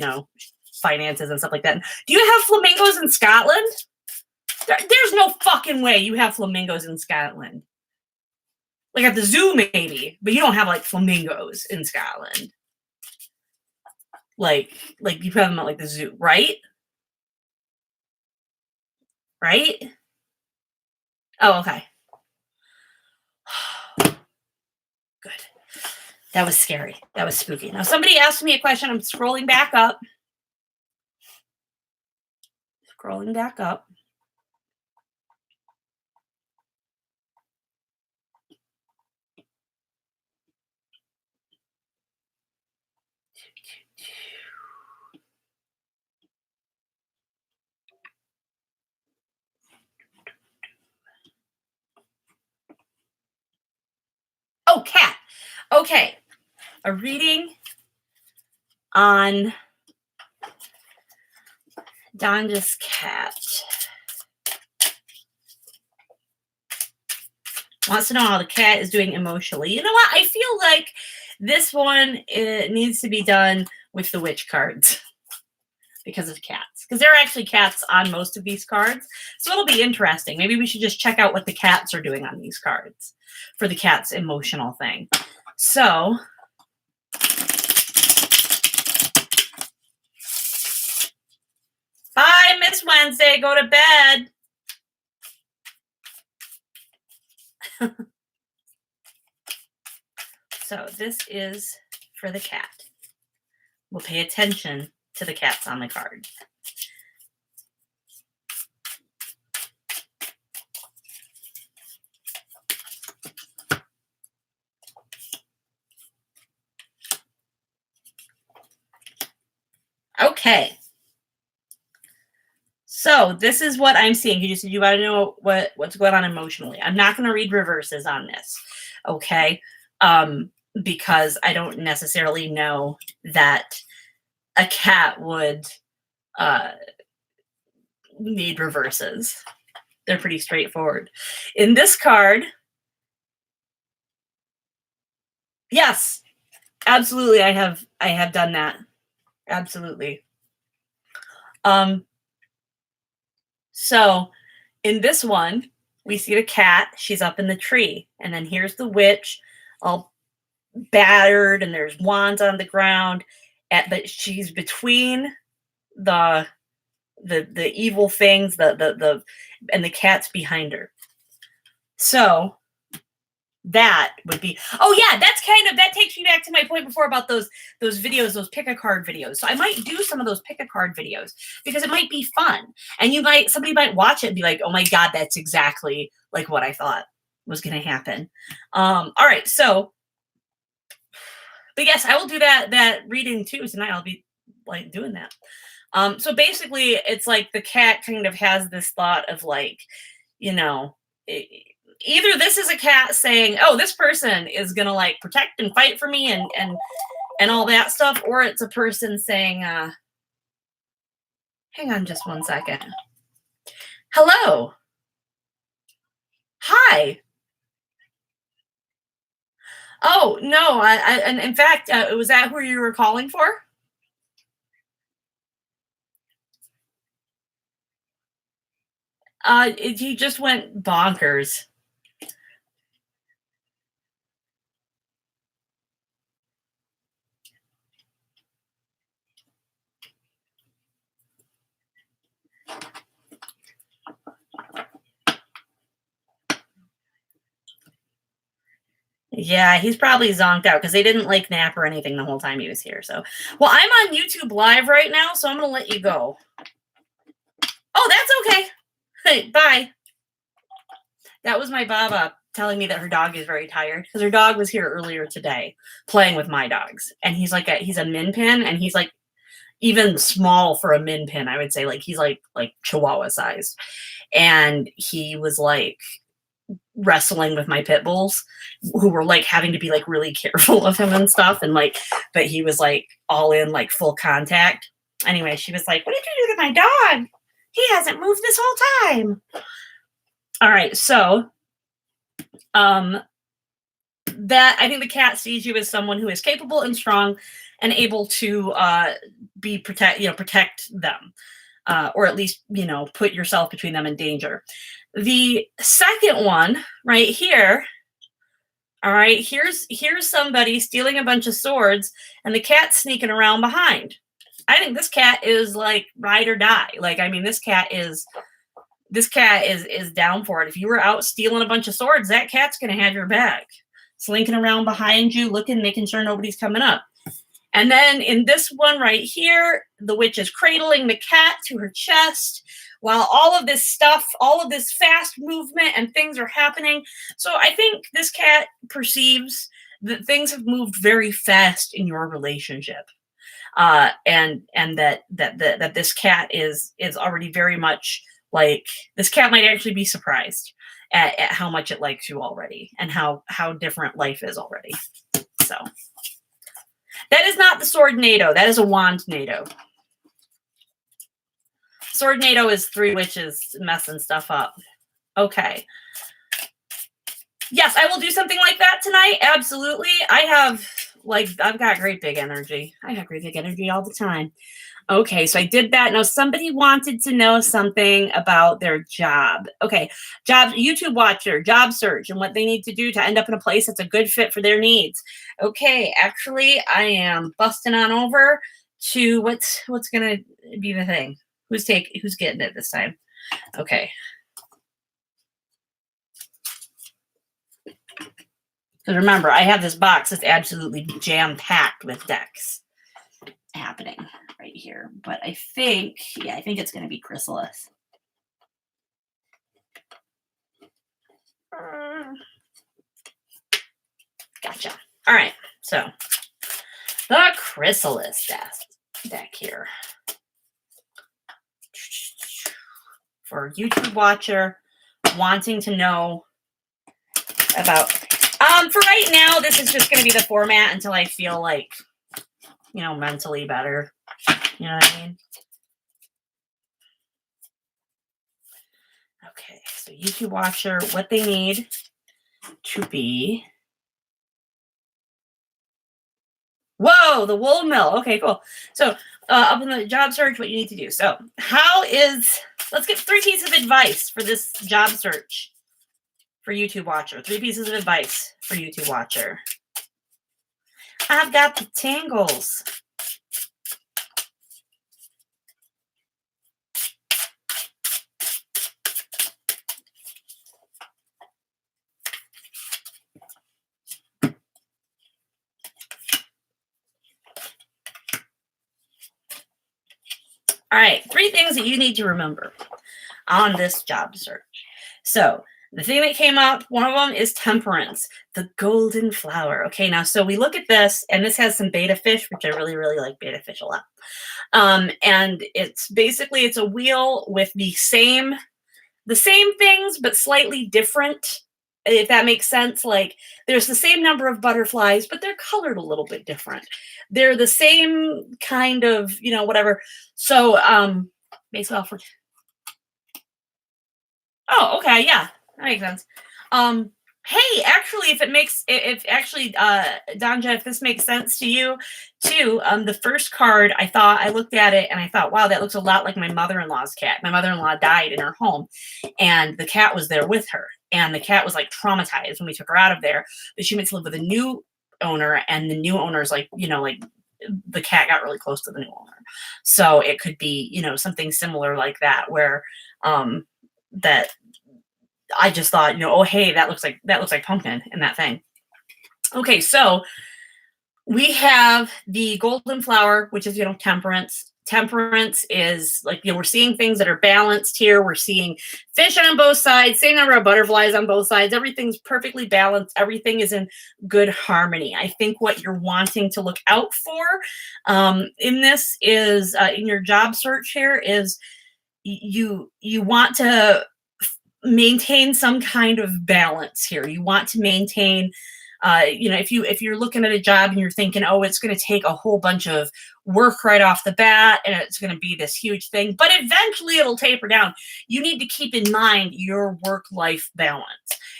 finances and stuff like that. Do you have flamingos in Scotland? There's no fucking way you have flamingos in Scotland. Like at the zoo, maybe, but you don't have like flamingos in Scotland. Like you have them at like the zoo, right? Right? Oh, okay. Good. That was scary. That was spooky. Now somebody asked me a question. I'm scrolling back up. Oh, cat. Okay. A reading on Donda's cat. Wants to know how the cat is doing emotionally. You know what? I feel like this one needs to be done with the witch cards because of cats. Because there are actually cats on most of these cards. So it'll be interesting. Maybe we should just check out what the cats are doing on these cards for the cat's emotional thing. So bye, Miss Wednesday. Go to bed. So this is for the cat. We'll pay attention to the cats on the card. Okay. So this is what I'm seeing. You want to know what's going on emotionally. I'm not going to read reverses on this, okay? Because I don't necessarily know that a cat would need reverses. They're pretty straightforward. In this card, yes, absolutely, I have done that. Absolutely. So in this one, we see the cat. She's up in the tree. And then here's the witch, all battered, and there's wands on the ground. But she's between the the evil things, and the cat's behind her. So that would be, oh yeah, that takes me back to my point before about those videos, those pick a card videos. So I might do some of those pick a card videos because it might be fun, and somebody might watch it and be like, oh my God, that's exactly like what I thought was going to happen. All right, so, but yes, I will do that reading too tonight. I'll be like doing that. So basically it's like the cat kind of has this thought of like, either this is a cat saying, oh, this person is going to like protect and fight for me and all that stuff. Or it's a person saying, hang on just one second. Hello. Hi. Oh, no. And in fact, was that who you were calling for? He just went bonkers. Yeah, he's probably zonked out because they didn't like nap or anything the whole time he was here. So, well, I'm on YouTube Live right now, so I'm going to let you go. Oh, that's okay. Hey, bye. That was my Baba telling me that her dog is very tired because her dog was here earlier today playing with my dogs. And he's a min pin, and he's like even small for a min pin, I would say. Like he's like Chihuahua sized. And he was like wrestling with my pit bulls who were like having to be like really careful of him and stuff, and like, but he was like all in like full contact. Anyway, she was like, what did you do to my dog? He hasn't moved this whole time. All right, so that I think the cat sees you as someone who is capable and strong and able to protect them, or at least put yourself between them and danger. The second one right here, all right, here's somebody stealing a bunch of swords and the cat's sneaking around behind. I think this cat is like ride or die. Like, I mean, this cat is down for it. If you were out stealing a bunch of swords, that cat's going to have your back, slinking around behind you, making sure nobody's coming up. And then in this one right here, the witch is cradling the cat to her chest while all of this stuff, all of this fast movement and things are happening. So I think this cat perceives that things have moved very fast in your relationship. And that this cat is already very much like, this cat might actually be surprised at how much it likes you already and how different life is already. So that is not the sword NATO. That is a wand NATO. Sword NATO is 3 witches messing stuff up. Okay. Yes, I will do something like that tonight. Absolutely. I've got great big energy. I have great big energy all the time. Okay, so I did that. Now, somebody wanted to know something about their job. Okay, job, YouTube watcher, job search, and what they need to do to end up in a place that's a good fit for their needs. Okay, actually, I am busting on over to what's going to be the thing. Who's getting it this time? Okay. Because remember, I have this box that's absolutely jam-packed with decks happening right here. But I think it's going to be Chrysalis. Gotcha. All right. So the Chrysalis deck here. For YouTube watcher wanting to know about, for right now, this is just going to be the format until I feel like, mentally better. You know what I mean? Okay, so YouTube watcher, what they need to be. Whoa, the wool mill. Okay, cool. So up in the job search, what you need to do. So let's get 3 pieces of advice for this job search for YouTube watcher. 3 pieces of advice for YouTube watcher. I've got the tingles. All right, 3 things that you need to remember on this job search. So the thing that came up, one of them is temperance, the golden flower. Okay, now so we look at this, and this has some beta fish, which I really, really like beta fish a lot. And it's basically it's a wheel with the same things but slightly different, if that makes sense. Like there's the same number of butterflies, but they're colored a little bit different. They're the same kind of, whatever. So basically for oh, okay, yeah, that makes sense. Hey, actually, if actually, Danja, if this makes sense to you too, the first card, I looked at it and I thought, wow, that looks a lot like my mother-in-law's cat. My mother-in-law died in her home, and the cat was there with her, and the cat was like traumatized when we took her out of there. But she went to live with a new owner, and the new owner's like, like the cat got really close to the new owner. So it could be, something similar like that, where that I just thought, oh hey, that looks like pumpkin in that thing. Okay, so we have the golden flower, which is temperance. Temperance is like, we're seeing things that are balanced here. We're seeing fish on both sides, same number of butterflies on both sides. Everything's perfectly balanced. Everything is in good harmony. I think what you're wanting to look out for in this is in your job search here is you want to maintain some kind of balance here. You want to maintain, if you're looking at a job and you're thinking, oh, it's going to take a whole bunch of work right off the bat and it's going to be this huge thing, but eventually it'll taper down. You need to keep in mind your work-life balance.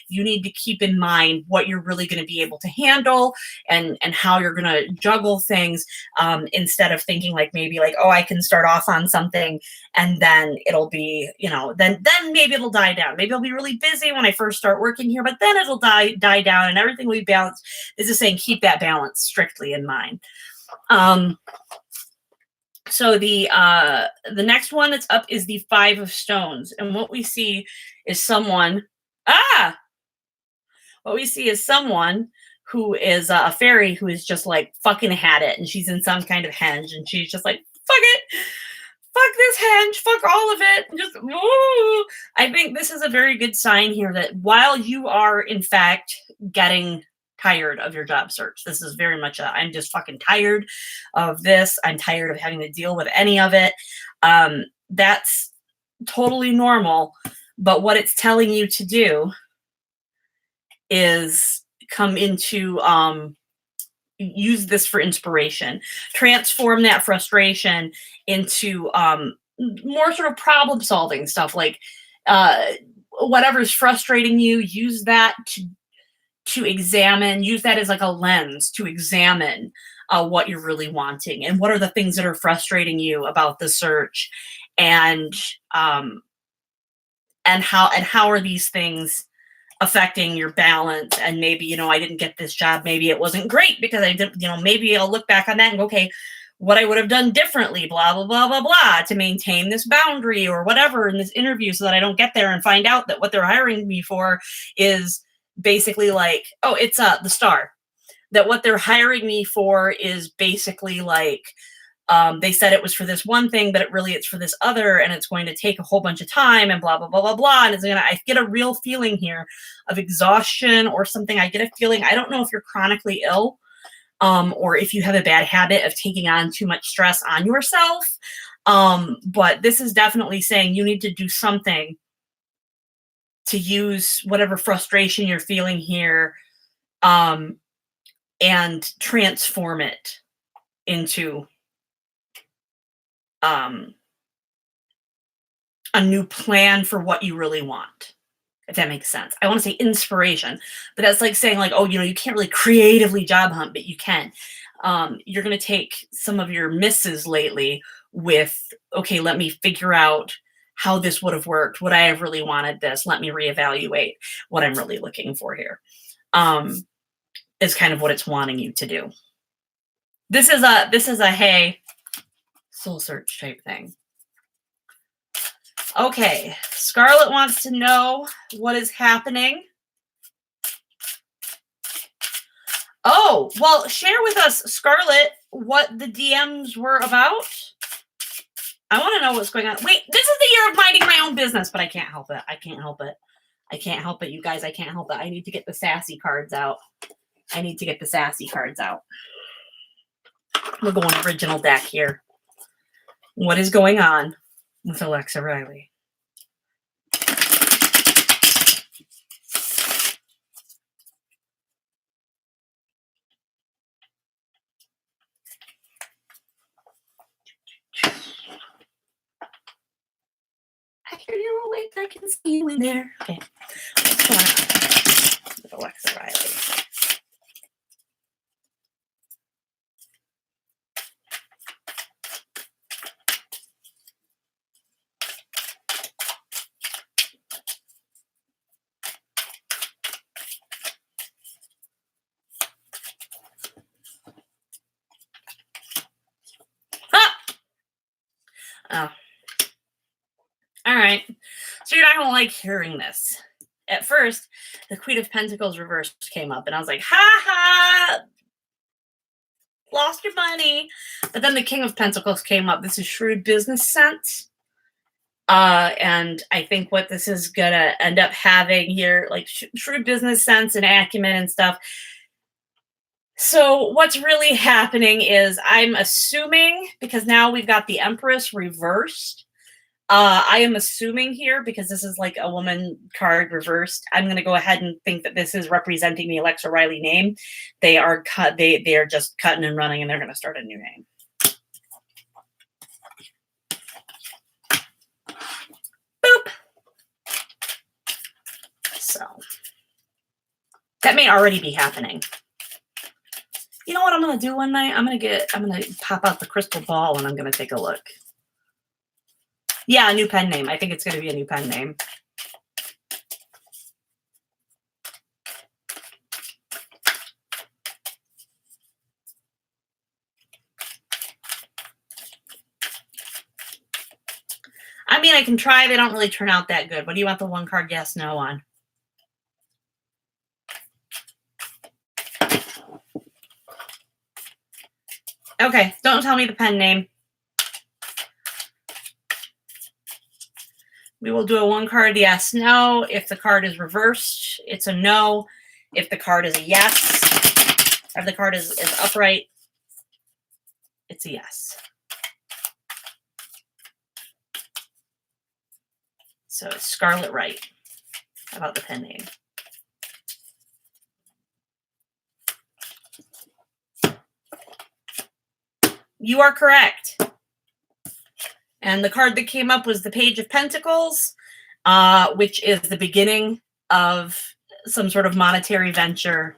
You need to keep in mind what you're really going to be able to handle and how you're going to juggle things, instead of thinking like maybe like, oh, I can start off on something and then it'll be, then maybe it'll die down. Maybe I'll be really busy when I first start working here, but then it'll die down and everything will be balanced. This is saying keep that balance strictly in mind. So the next one that's up is the 5 of Stones, and what we see is someone who is a fairy who is just like fucking had it, and she's in some kind of henge, and she's just like, fuck it, fuck this henge, fuck all of it, and just woo. I think this is a very good sign here that while you are in fact getting tired of your job search, this is very much I'm just fucking tired of this. I'm tired of having to deal with any of it. That's totally normal, but what it's telling you to do is come into use this for inspiration, transform that frustration into more sort of problem solving stuff, like whatever's frustrating you, use that to examine, use that as like a lens to examine what you're really wanting and what are the things that are frustrating you about the search, and how are these things affecting your balance. And maybe, I didn't get this job. Maybe it wasn't great because I didn't, maybe I'll look back on that and go, okay, what I would have done differently, blah, blah, blah, blah, blah, to maintain this boundary or whatever in this interview so that I don't get there and find out that what they're hiring me for is basically like, oh, it's the star. That what they're hiring me for is basically like, they said it was for this one thing, but it's for this other, and it's going to take a whole bunch of time and blah, blah, blah, blah, blah. And I get a real feeling here of exhaustion or something. I get a feeling, I don't know if you're chronically ill, or if you have a bad habit of taking on too much stress on yourself. But this is definitely saying you need to do something to use whatever frustration you're feeling here, and transform it into a new plan for what you really want, if that makes sense. I want to say inspiration, but that's like saying like, oh, you can't really creatively job hunt, but you can. You're going to take some of your misses lately with, okay, let me figure out how this would have worked. Would I have really wanted this? Let me reevaluate what I'm really looking for here. Is kind of what it's wanting you to do. This is a hey, soul search type thing. Okay, Scarlett wants to know what is happening. Oh, well, share with us, Scarlett, what the DMs were about. I want to know what's going on. Wait, this is the year of minding my own business, but I can't help it. I can't help it. I can't help it, you guys. I can't help it. I need to get the sassy cards out. I need to get the sassy cards out. We're going original deck here. What is going on with Alexa Riley? I hear you awake. I can see you in there. Okay. What's going on with Alexa Riley? Oh. All right. So you're not going to like hearing this. At first, the Queen of Pentacles reversed came up, and I was like, ha ha, lost your money. But then the King of Pentacles came up. This is shrewd business sense. And I think what this is going to end up having here, like shrewd business sense and acumen and stuff. So what's really happening is I'm assuming, because now we've got the Empress reversed, I am assuming here, because this is like a woman card reversed, I'm going to go ahead and think that this is representing the Alexa Riley name. They are they are just cutting and running, and they're going to start a new name. Boop. So that may already be happening. You know what I'm going to do one night? I'm going to pop out the crystal ball, and I'm going to take a look. Yeah, a new pen name. I think it's going to be a new pen name. I mean, I can try. They don't really turn out that good. What do you want the one card yes, no on? Okay, don't tell me the pen name. We will do a one card yes, no. If the card is reversed, it's a no. If the card is a yes, if the card is upright, it's a yes. So it's Scarlet Wright. How about the pen name? You are correct. And the card that came up was the Page of Pentacles, which is the beginning of some sort of monetary venture.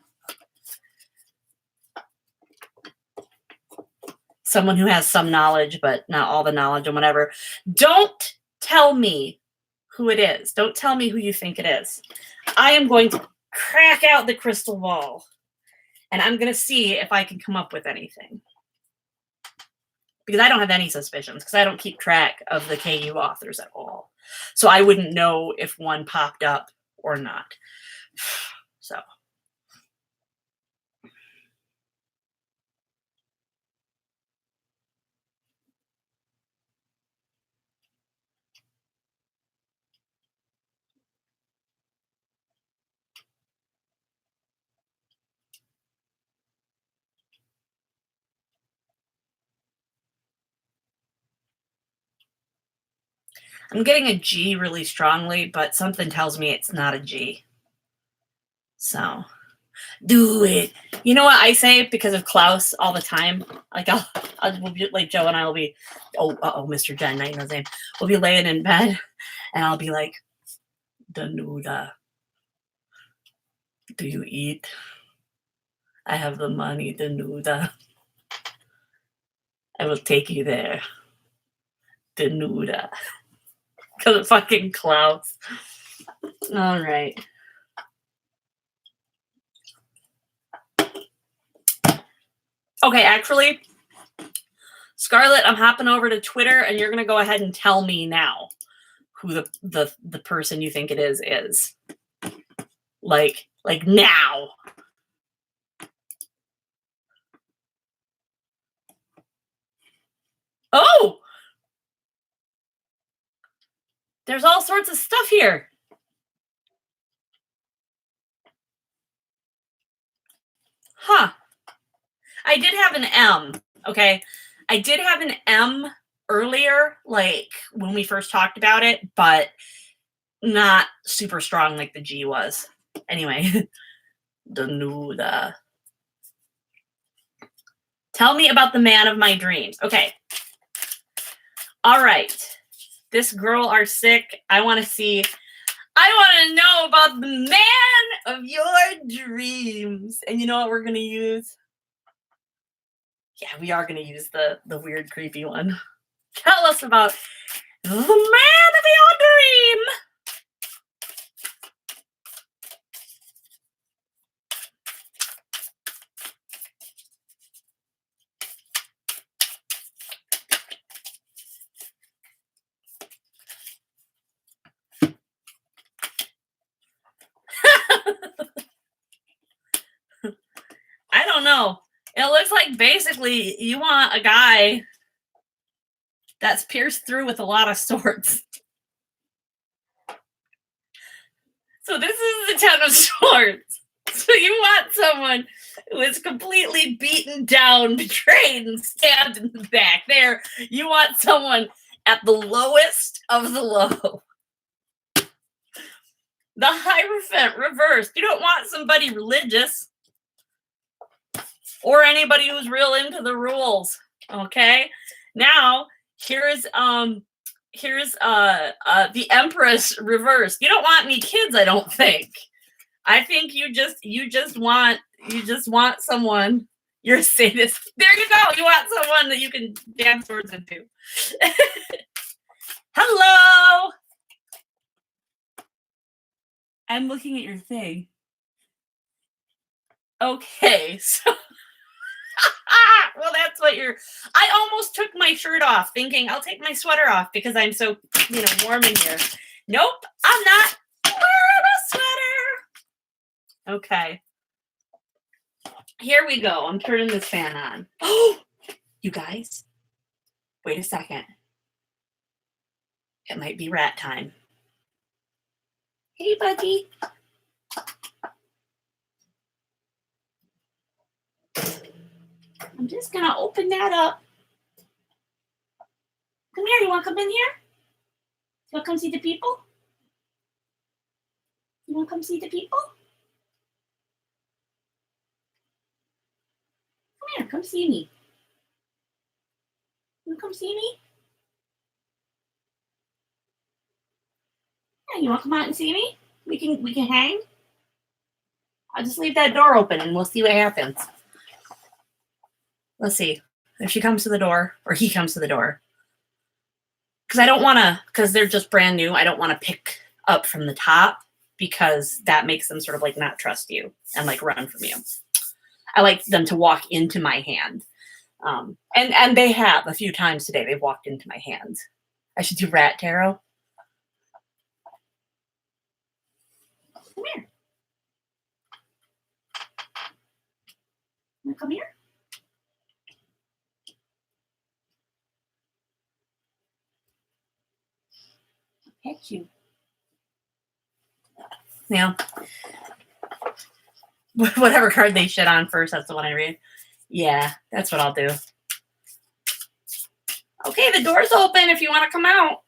Someone who has some knowledge, but not all the knowledge and whatever. Don't tell me who it is. Don't tell me who you think it is. I am going to crack out the crystal ball, and I'm going to see if I can come up with anything. Because I don't have any suspicions, because I don't keep track of the KU authors at all. So I wouldn't know if one popped up or not. So. I'm getting a G really strongly, but something tells me it's not a G. So, do it. You know what I say because of Klaus all the time? Like, we'll be, like, Joe and I will be, Mr. Jen, I know his name. We'll be laying in bed, and I'll be like, Danuta, do you eat? I have the money, Danuta. I will take you there. Danuta. Because of fucking Klaus. All right. Okay, actually, Scarlett, I'm hopping over to Twitter, and you're going to go ahead and tell me now who the person you think it is. Like now. Oh! There's all sorts of stuff here. Huh. I did have an M, okay? I did have an M earlier, like when we first talked about it, but not super strong like the G was. Anyway, the tell me about the man of my dreams. Okay. All right. This girl are sick. I want to know about the man of your dreams. And you know what we're going to use? Yeah, we are going to use the weird, creepy one. Tell us about the man of your dream. I don't know. It looks like basically you want a guy that's pierced through with a lot of swords. So this is the Ten of Swords. So you want someone who is completely beaten down, betrayed, and stabbed in the back. There, you want someone at the lowest of the low. The Hierophant reversed. You don't want somebody religious or anybody who's real into the rules. Okay? Now, here's the Empress reversed. You don't want any kids, I don't think. I think you just want someone. You're a sadist. There you go. You want someone that you can jam swords into. Hello. I'm looking at your thing. Okay, so well, that's what I almost took my shirt off, thinking I'll take my sweater off because I'm so warm in here. Nope, I'm not wearing a sweater. Okay. Here we go. I'm turning this fan on. Oh, you guys, wait a second. It might be rat time. Hey, buddy. I'm just going to open that up. Come here. You want to come in here? You want to come see the people? You want to come see the people? Come here. Come see me. You want to come see me? Yeah, you want to come out and see me? We can hang. I'll just leave that door open and we'll see what happens. Let's see if she comes to the door or he comes to the door. Because I don't want to, because they're just brand new, I don't want to pick up from the top because that makes them sort of like not trust you and like run from you. I like them to walk into my hand. And they have a few times today. They've walked into my hands. I should do rat tarot. Come here. Come here. Pet you. Now, whatever card they shit on first, that's the one I read. Yeah, that's what I'll do. Okay, the door's open if you want to come out.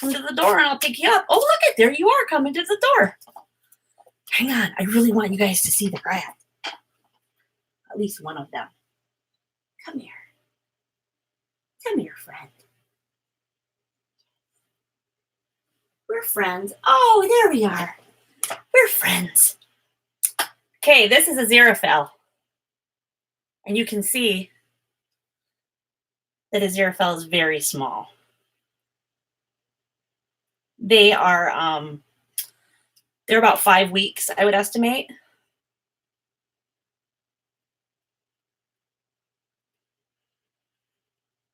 Come to the door and I'll pick you up. Oh, look there you are coming to the door. Hang on, I really want you guys to see the rat. At least one of them. Come here. Come here, friend. We're friends. Oh, there we are. We're friends. Okay, this is a Aziraphale. And you can see that Aziraphale is very small. They are, they're about 5 weeks, I would estimate.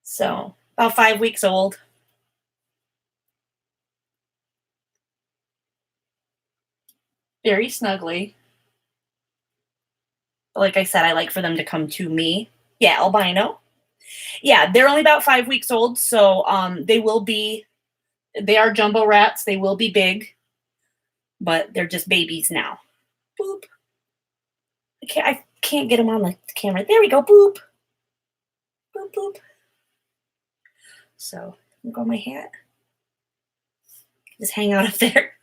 So, about 5 weeks old. Very snuggly. But like I said, I like for them to come to me. Yeah, albino. Yeah, they're only about 5 weeks old, so they will be They are jumbo rats. They will be big, but they're just babies now. Boop. I can't get them on the camera. There we go. Boop. Boop, boop. So, I'm going my hat. Just hang out up there.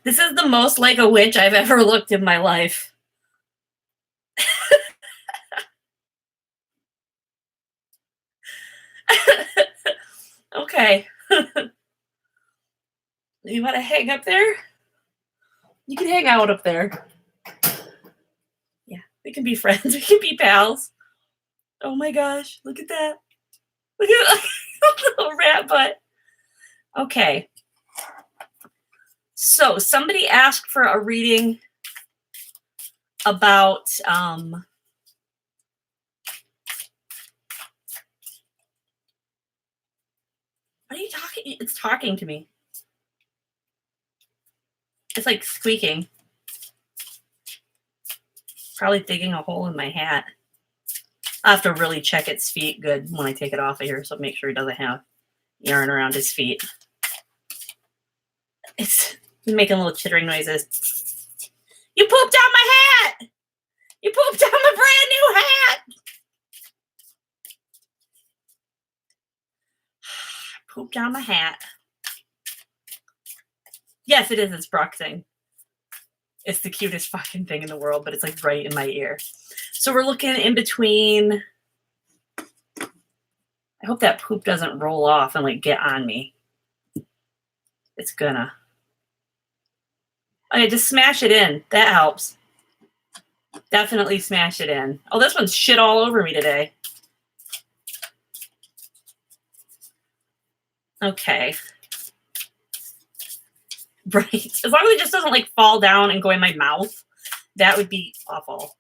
This is the most like a witch I've ever looked in my life. Okay. You want to hang up there? You can hang out up there. Yeah, we can be friends. We can be pals. Oh my gosh, look at that. Look at that little rat butt. Okay. So somebody asked for a reading about what are you talking? It's talking to me. It's like squeaking. Probably digging a hole in my hat. I have to really check its feet good when I take it off of here, so make sure he doesn't have yarn around his feet. It's making little chittering noises. You pooped out my hat! You pooped out my brand new hat! Pooped out my hat. Yes, it is. It's bruxing. It's the cutest fucking thing in the world, but it's like right in my ear. So we're looking in between. I hope that poop doesn't roll off and like get on me. It's gonna. Okay, just smash it in. That helps. Definitely smash it in. Oh, this one's shit all over me today. Okay. Right. As long as it just doesn't like fall down and go in my mouth, that would be awful.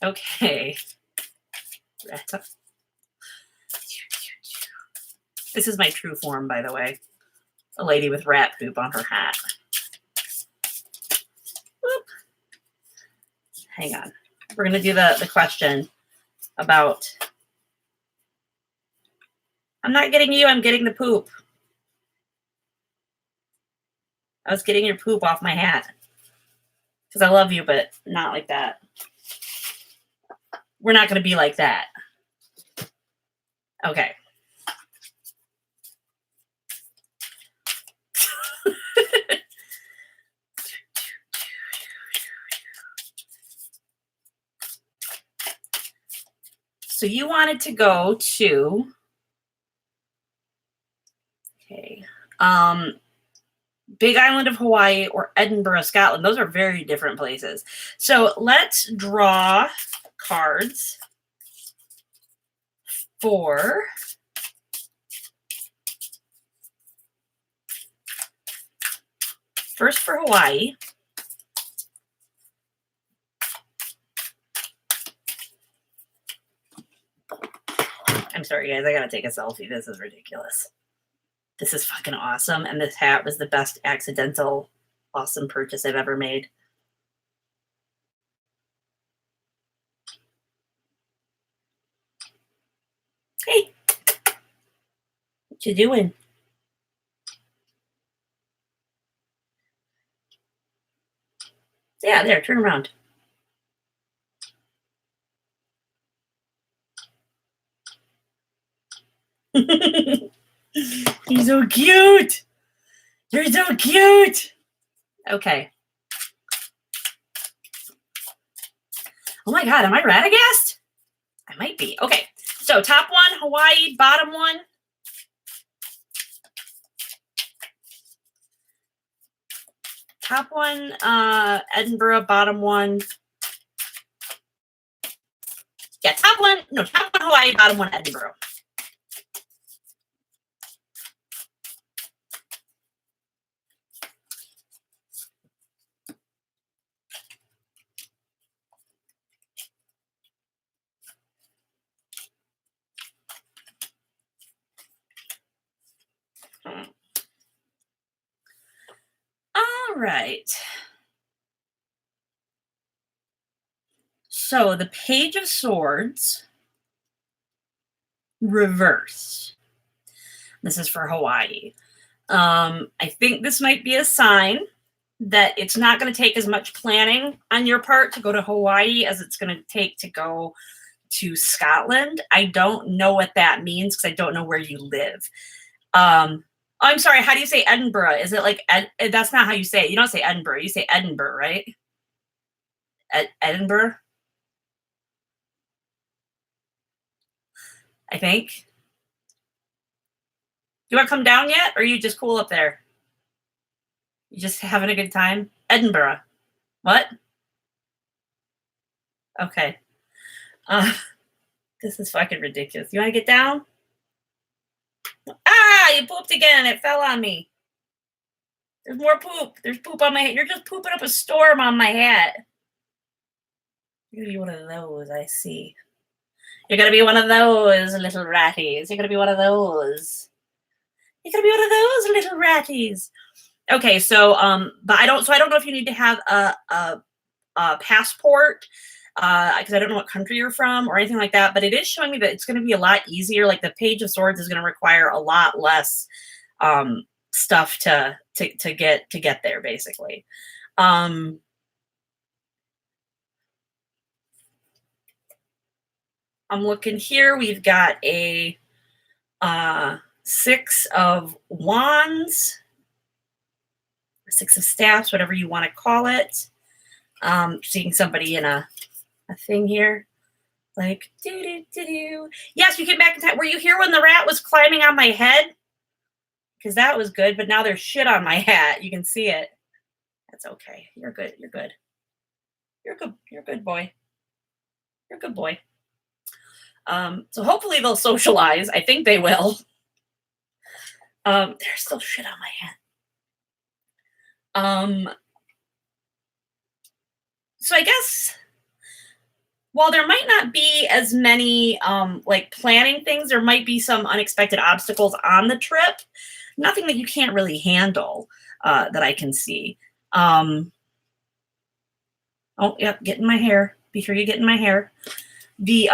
Okay. This is my true form, by the way. A lady with rat poop on her hat. Whoop. Hang on. We're going to do the question about, I'm not getting you, I'm getting the poop. I was getting your poop off my hat. Because I love you, but not like that. We're not going to be like that. Okay. So you wanted to go to, okay, Big Island of Hawaii or Edinburgh, Scotland. Those are very different places. So let's draw cards for first for Hawaii. I'm sorry, guys. I gotta take a selfie. This is ridiculous. This is fucking awesome. And this hat was the best accidental awesome purchase I've ever made. Hey. What you doing? Yeah, there. Turn around. He's so cute. You're so cute. Okay. Oh my God, am I Radagast? I might be. Okay. So top one, Hawaii, bottom one. Top one, Edinburgh, bottom one. Yeah, top one Hawaii, bottom one, Edinburgh. All right. So the Page of Swords reversed. This is for Hawaii. I think this might be a sign that it's not going to take as much planning on your part to go to Hawaii as it's going to take to go to Scotland. I don't know what that means because I don't know where you live. I'm sorry. How do you say Edinburgh? Is it like that's not how you say it. You don't say Edinburgh. You say Edinburgh, right? Edinburgh, I think. You want to come down yet, or are you just cool up there? You just having a good time? Edinburgh. What? Okay. This is fucking ridiculous. You want to get down? Ah, you pooped again. It fell on me. There's more poop. There's poop on my head. You're just pooping up a storm on my hat. You're going to be one of those, I see. You're going to be one of those little ratties. You're going to be one of those. You're going to be one of those little ratties. Okay, so but I don't know if you need to have a passport because I don't know what country you're from or anything like that, but it is showing me that it's going to be a lot easier. Like the Page of Swords is going to require a lot less stuff to get there, basically. I'm looking here. We've got a 6 of Wands, 6 of Staffs, whatever you want to call it. Seeing somebody in a thing here. Like, do. Yes, you came back in time. Were you here when the rat was climbing on my head? Because that was good, but now there's shit on my hat. You can see it. That's okay. You're good. You're good. You're good. You're a good boy. You're a good boy. So hopefully they'll socialize. I think they will. There's still shit on my hat. So I guess while there might not be as many like planning things, there might be some unexpected obstacles on the trip. Nothing that you can't really handle that I can see. Oh, yep, get in my hair. Be sure you get in my hair. The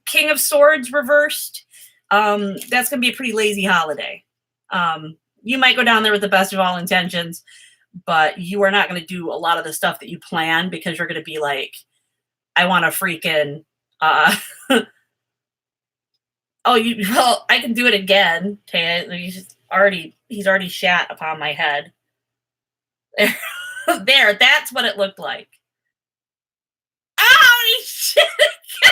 King of Swords reversed. That's going to be a pretty lazy holiday. You might go down there with the best of all intentions, but you are not going to do a lot of the stuff that you plan because you're going to be like, I want to freaking, well, I can do it again. Okay. He's already shat upon my head. There, that's what it looked like. Oh, he shit again.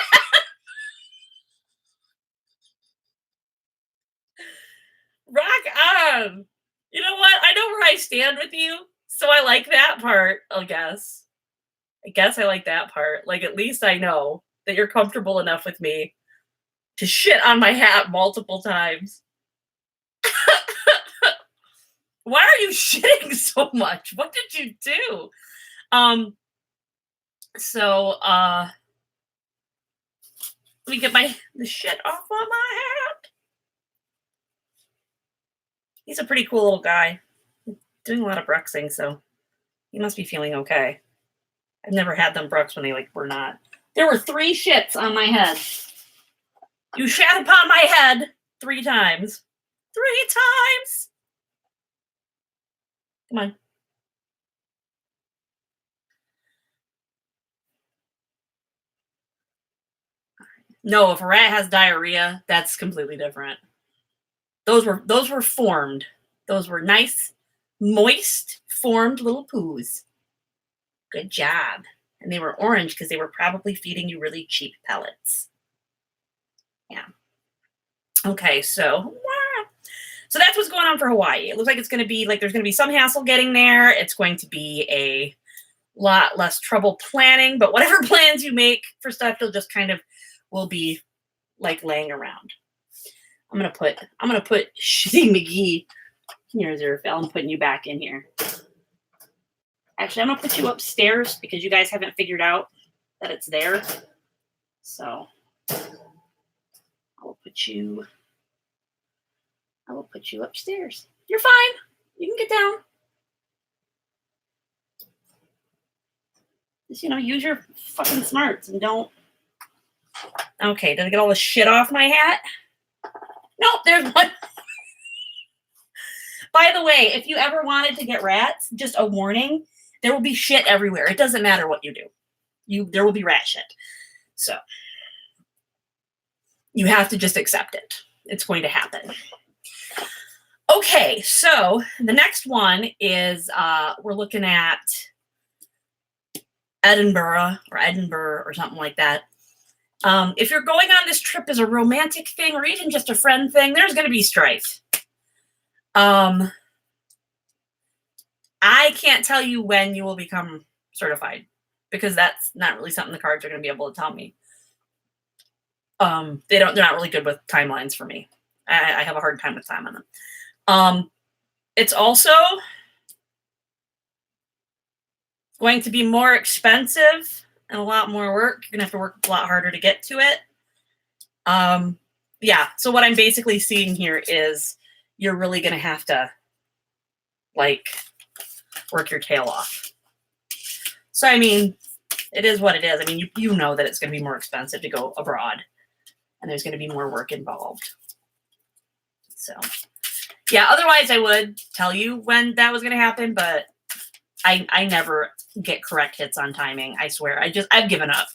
Rock on. You know what? I know where I stand with you, so I like that part, I guess. I like that part. Like, at least I know that you're comfortable enough with me to shit on my hat multiple times. Why are you shitting so much? What did you do? Let me get the shit off of my hat. He's a pretty cool little guy. Doing a lot of bruxing, so he must be feeling okay. I've never had them brux when they were not. There were 3 shits on my head. You shat upon my head 3 times. 3 times. Come on. No, if a rat has diarrhea, that's completely different. Those were formed. Those were nice, moist, formed little poos. Good job. And they were orange because they were probably feeding you really cheap pellets. Yeah. Okay, so that's what's going on for Hawaii. It looks like it's going to be there's going to be some hassle getting there. It's going to be a lot less trouble planning, but whatever plans you make for stuff, you'll just kind of will be laying around. I'm gonna put Shitty McGee. Here's your Phil. I'm putting you back in here. Actually, I'm gonna put you upstairs because you guys haven't figured out that it's there. So I will put you upstairs. You're fine. You can get down. Just use your fucking smarts and don't. Okay, did I get all the shit off my hat? Nope, there's one. By the way, if you ever wanted to get rats, just a warning, there will be shit everywhere. It doesn't matter what you do. There will be rat shit. So you have to just accept it. It's going to happen. Okay, so the next one is we're looking at Edinburgh or something like that. If you're going on this trip as a romantic thing or even just a friend thing, there's going to be strife. I can't tell you when you will become certified because that's not really something the cards are going to be able to tell me. They're not really good with timelines for me. I have a hard time with time on them. It's also going to be more expensive and a lot more work. You're going to have to work a lot harder to get to it. Yeah, so what I'm basically seeing here is you're really going to have to, like, work your tail off. So, I mean, it is what it is. I mean, you know that it's going to be more expensive to go abroad, and there's going to be more work involved. So, yeah, otherwise I would tell you when that was going to happen, but I never get correct hits on timing. I swear. I've given up.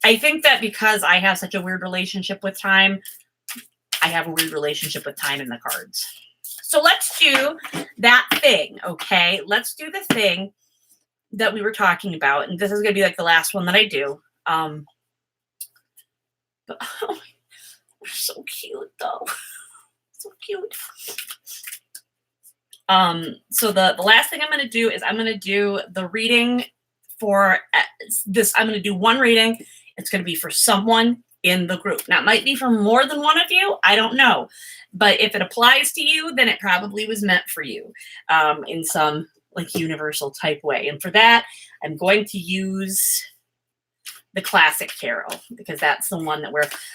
I think that because I have such a weird relationship with time, I have a weird relationship with time in the cards. So let's do that thing, okay? Let's do the thing that we were talking about, and this is going to be like the last one that I do. But, oh, they're so cute, though. So cute. So the last thing I'm going to do is I'm going to do the reading for this. I'm going to do one reading. It's going to be for someone in the group. Now, it might be for more than one of you. I don't know. But if it applies to you, then it probably was meant for you in some like universal type way. And for that, I'm going to use the classic tarot because that's the one that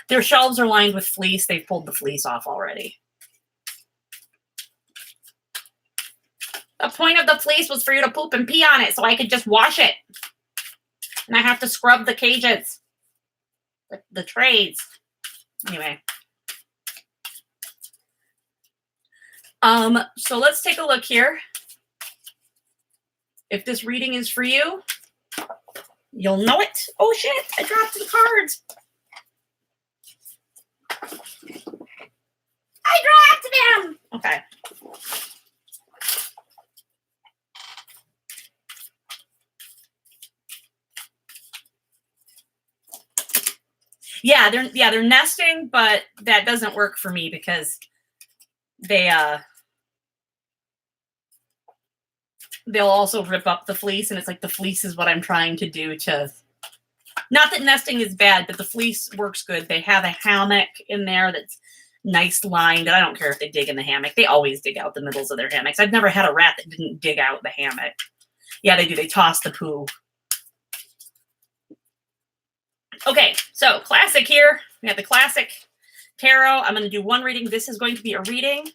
their shelves are lined with fleece. They've pulled the fleece off already. The point of the fleece was for you to poop and pee on it so I could just wash it. And I have to scrub the cages, the trays. Anyway. So let's take a look here. If this reading is for you, you'll know it. Oh shit, I dropped the cards. I dropped them. Okay. Yeah, they're nesting, but that doesn't work for me because they'll also rip up the fleece, and it's like the fleece is what I'm trying to do to, not that nesting is bad, but the fleece works good. They have a hammock in there that's nice lined, and I don't care if they dig in the hammock. They always dig out the middles of their hammocks. I've never had a rat that didn't dig out the hammock. Yeah, they do. They toss the poo. Okay, so classic here. We have the classic tarot. I'm going to do one reading. This is going to be a reading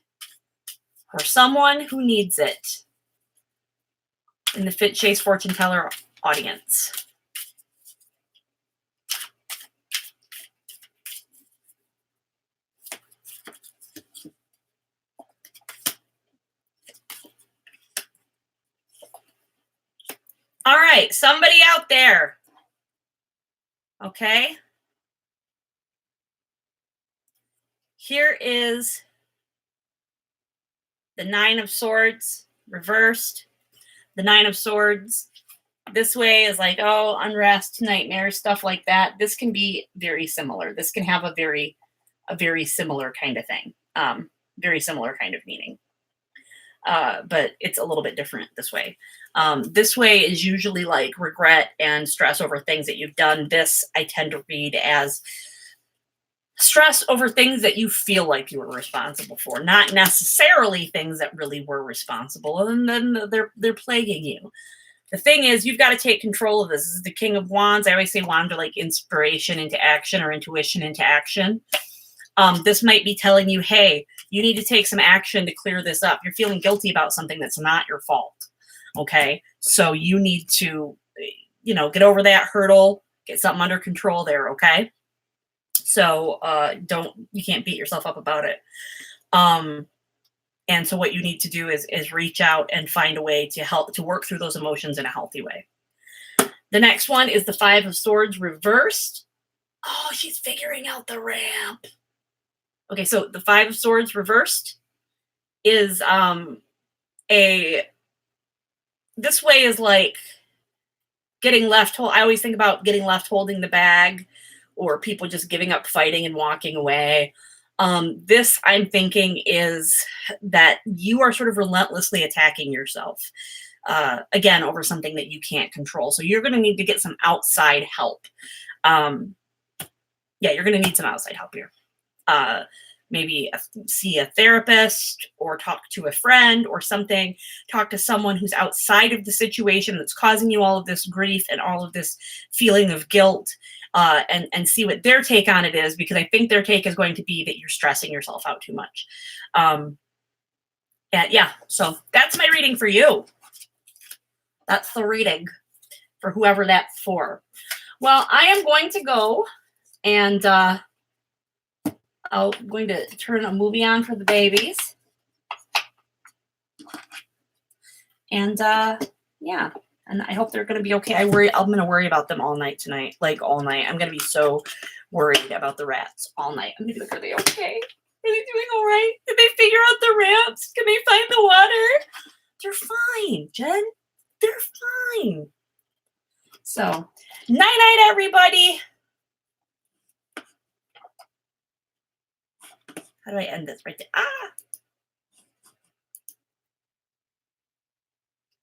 for someone who needs it in the Fitshaced Fortuneteller audience. All right, somebody out there. Okay. Here is the Nine of Swords reversed. The Nine of Swords this way is like, oh, unrest, nightmares, stuff like that. This can be very similar. This can have a very similar kind of thing. Very similar kind of meaning. But it's a little bit different this way. This way is usually like regret and stress over things that you've done. This I tend to read as stress over things that you feel like you were responsible for, not necessarily things that really were responsible, and then they're plaguing you. The thing is, you've got to take control of this. This is the King of Wands. I always say wands are like inspiration into action or intuition into action. This might be telling you, hey, you need to take some action to clear this up. You're feeling guilty about something that's not your fault. Okay. So you need to, get over that hurdle, get something under control there. Okay. So you can't beat yourself up about it. And so what you need to do is reach out and find a way to help to work through those emotions in a healthy way. The next one is the Five of Swords reversed. Oh, she's figuring out the ramp. Okay, so the Five of Swords reversed is this way is like getting left. I always think about getting left holding the bag, or people just giving up fighting and walking away. This, I'm thinking, is that you are sort of relentlessly attacking yourself, again, over something that you can't control. So you're going to need to get some outside help. Yeah, you're going to need some outside help here. Maybe see a therapist or talk to a friend or something. Talk to someone who's outside of the situation that's causing you all of this grief and all of this feeling of guilt, and see what their take on it is, because I think their take is going to be that you're stressing yourself out too much. Yeah, so that's my reading for you. That's the reading for whoever that's for. Well, I am going to go and I'm going to turn a movie on for the babies. And yeah, and I hope they're going to be okay. I'm going to worry about them all night tonight, like all night. I'm going to be so worried about the rats all night. I'm going to be like, are they okay? Are they doing all right? Did they figure out the ramps? Can they find the water? They're fine, Jen. They're fine. So, night-night, everybody. How do I end this? Right there. Ah!